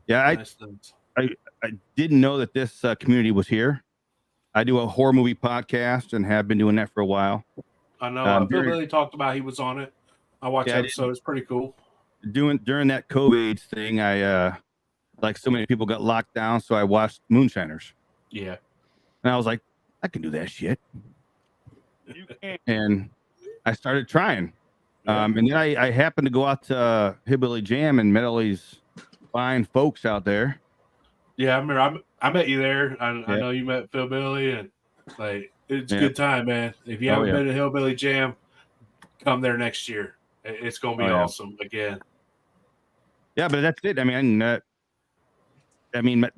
Yeah, nice. I didn't know that this community was here. I do a horror movie podcast and have been doing that for a while. I know. Bill really talked about he was on it. I watched the episode. It's pretty cool. During that COVID thing, I like so many people got locked down, so I watched Moonshiners. Yeah. And I was like, I can do that shit. You can't. And I started trying. Yeah. And then I happened to go out to Hillbilly Jam and met all these fine folks out there. Yeah, I remember I met you there. I know you met Phil Billy, and like it's a good time, man. If you haven't been to Hillbilly Jam, come there next year. It's gonna be awesome again. Yeah, but that's it. I mean, the tagline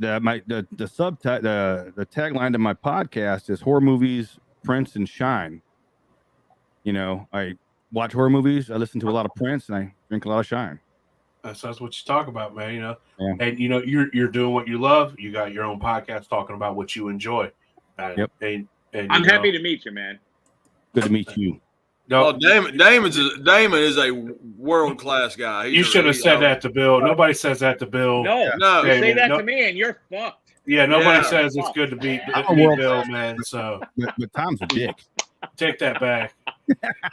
to my podcast is horror movies, Prince, and Shine. You know, I watch horror movies, I listen to a lot of Prince, and I drink a lot of Shine. That's what you talk about, man. You know, and you know you're doing what you love. You got your own podcast talking about what you enjoy. Yep. And I'm happy to meet you, man. Good to meet you. No, Damon is a world class guy. You should have said that to Bill. Nobody says that to Bill. No, you say that to me, and you're fucked. Yeah, nobody says it's good to beat Bill, man. So, but Tom's a dick. Take that back.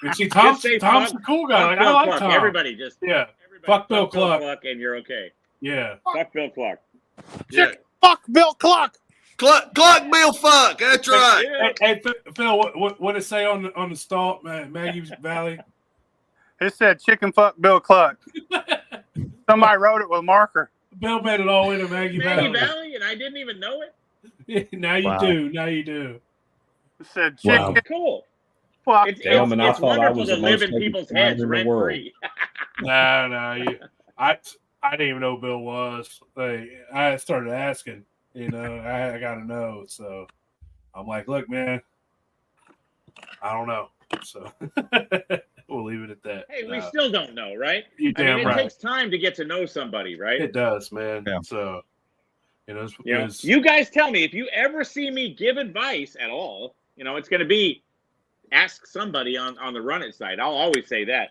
You see, Tom's a cool guy. Like, I like Tom. Everybody just fuck Bill Kluck, and you're okay. Yeah, fuck Bill Kluck. Yeah. Fuck Bill Kluck. Cluck Bill fuck. That's right. Hey, Phil, what did it say on the stalk, man? Maggie's Valley. It said chicken fuck Bill Kluck. Somebody wrote it with a marker. Bill made it all into Maggie Valley, and I didn't even know it. Now you do. Now you do. It said chicken. Wow. Cool. Fuck. It's wonderful to live in people's heads rent free. No, I didn't even know who Bill was. Like, I started asking. You know, I gotta know. So I'm like, look, man, I don't know. So we'll leave it at that. Hey, we still don't know, right? You damn right. It takes time to get to know somebody, right? It does, man. Yeah. So you guys tell me if you ever see me give advice at all. You know, it's going to be ask somebody on the Run It side. I'll always say that.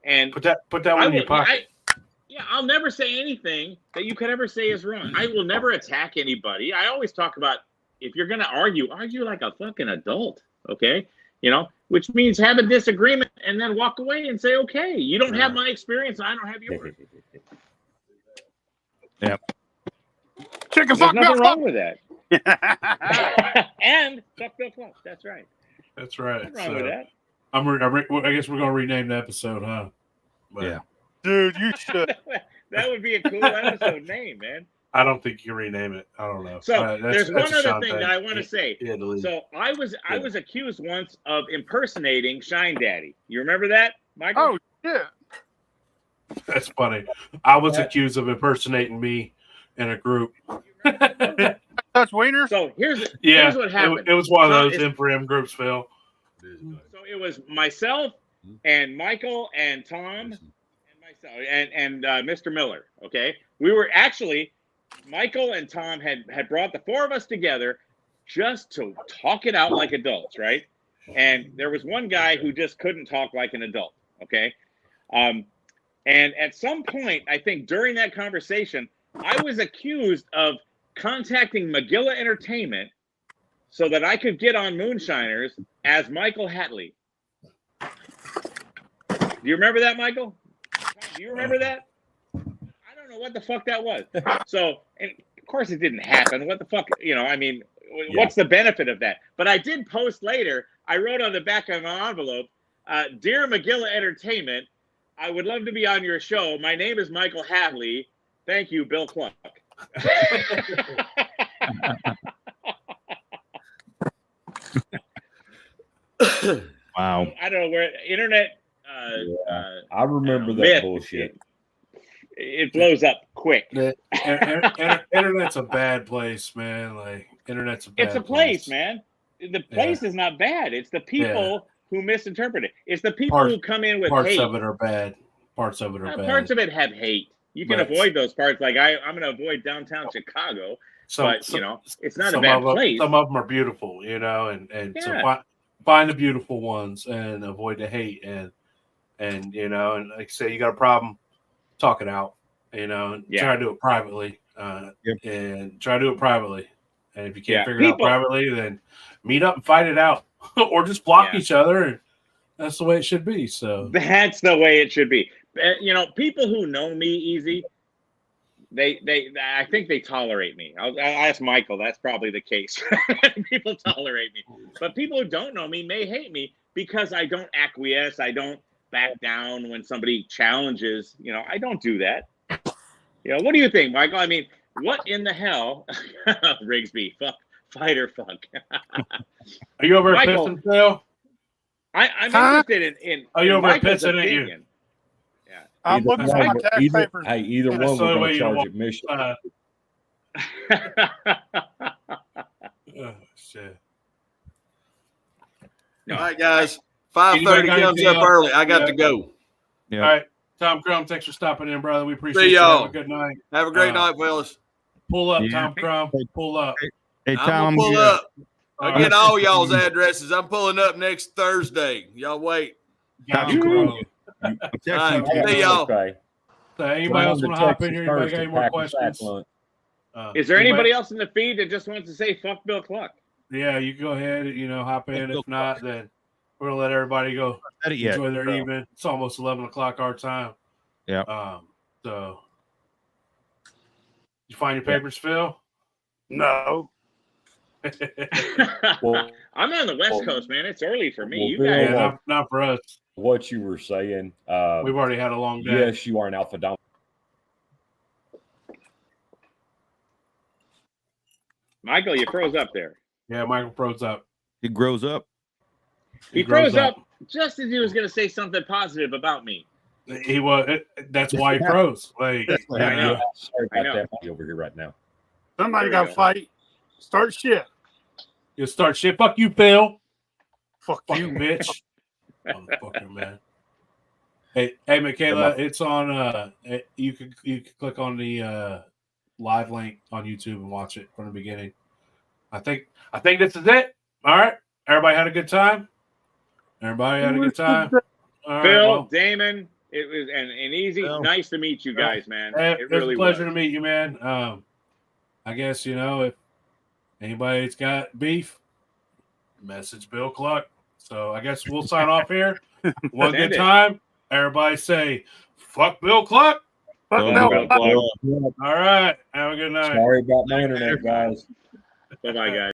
And put that one in your pocket. I'll never say anything that you could ever say is wrong. I will never attack anybody. I always talk about if you're going to argue like a fucking adult, okay? You know, which means have a disagreement and then walk away and say, okay, you don't have my experience, I don't have yours. Yep. Chicken There's fuck nothing Bill wrong Kluck. with that. And fuck Bill Kluck. That's right. That's right. Nothing wrong with that. I guess we're going to rename the episode, huh? But yeah. Dude, you should. That would be a cool episode name, man. I don't think you can rename it. I don't know. So there's one other thing that I want to say. So I was accused once of impersonating Shine Daddy. You remember that, Michael? Oh, yeah. That's funny. I was accused of impersonating me in a group. Touch wieners? So here's what happened. It was one of those M4M groups, Phil. So it was myself and Michael and Tom and Mr. Miller. Okay, we were actually Michael and Tom had brought the four of us together just to talk it out like adults, right? And there was one guy who just couldn't talk like an adult. Okay, and at some point, I think during that conversation, I was accused of contacting Magilla Entertainment so that I could get on Moonshiners as Michael Hatley. Do you remember that, Michael? Do you remember that? I don't know what the fuck that was. So, and of course it didn't happen. What the fuck? You know, I mean, what's the benefit of that? But I did post later. I wrote on the back of my envelope, Dear Magilla Entertainment, I would love to be on your show. My name is Michael Hatley. Thank you, Bill Kluck. Wow. I don't know where internet. I remember that bullshit. It blows up quick. Internet's a bad place, man. Like internet's a bad It's a place, man. The place is not bad. It's the people who misinterpret it. It's the people who come in with parts hate. of it are bad. Parts of it are bad. Parts of it have hate. You can avoid those parts. Like I'm going to avoid downtown Chicago, but you know, it's not a bad place. Some of them are beautiful, you know, and so find the beautiful ones and avoid the hate and you know, and like I say, you got a problem, talk it out, you know, and try to do it privately, and try to do it privately. And if you can't figure it out privately, then meet up and fight it out, or just block each other. And that's the way it should be. So that's the way it should be. You know, people who know me easy, I think they tolerate me. I'll ask Michael. That's probably the case. People tolerate me, but people who don't know me may hate me because I don't acquiesce. I don't back down when somebody challenges. I don't do that. What do you think, Michael? I mean, what in the hell, Rigsby? Fight or fuck? Are you over at Piston, Phil? I'm interested in. Are you over at Michael's Piston? opinion. Yeah, I'm looking for my tax papers. Hey, either one we're going to charge admission. Oh shit! All right, guys. 5:30 comes up early. I got to go. Yeah. All right, Tom Crum, thanks for stopping in, brother. We appreciate you. Have a good night. Have a great night, fellas. Pull up, Tom Crum. Pull up. Hey, Tom, I'm gonna pull up. I'll get all y'all's addresses. I'm pulling up next Thursday. Y'all wait. Got you. See y'all. Okay. So anybody else want to hop in here? Anybody got any more questions? Is there anybody else in the feed that just wants to say fuck Bill Kluck? Yeah, you go ahead. Hop in. If not, then we're gonna let everybody go enjoy their evening. It's almost 11 o'clock our time. Yeah. So, you find your papers, Phil? No. Well, I'm on the West Coast, man. It's early for me. You guys, guys, not for us. What you were saying. We've already had a long day. Yes, you are an alpha dominant. Michael, you froze up there. Yeah, Michael froze up. He grows up. He froze up just as he was going to say something positive about me. He was. That's why he froze. Like, I know. Sorry about that over here right now. Somebody got to fight. Start shit. You start shit. Fuck you, Phil. Fuck you, bitch. Motherfucker, man. Hey, Michaela, it's on. You can click on the live link on YouTube and watch it from the beginning. I think this is it. All right. Everybody had a good time. Everybody had a good time. All Phil, right, Damon, it was and easy. Nice to meet you guys, man. It really was a pleasure to meet you, man. I guess if anybody's got beef, message Bill Kluck. So I guess we'll sign off here. One good time. Everybody say, fuck Bill Kluck. Fuck Bill Kluck. All right. Have a good night. Sorry about my internet, guys. Bye-bye, guys.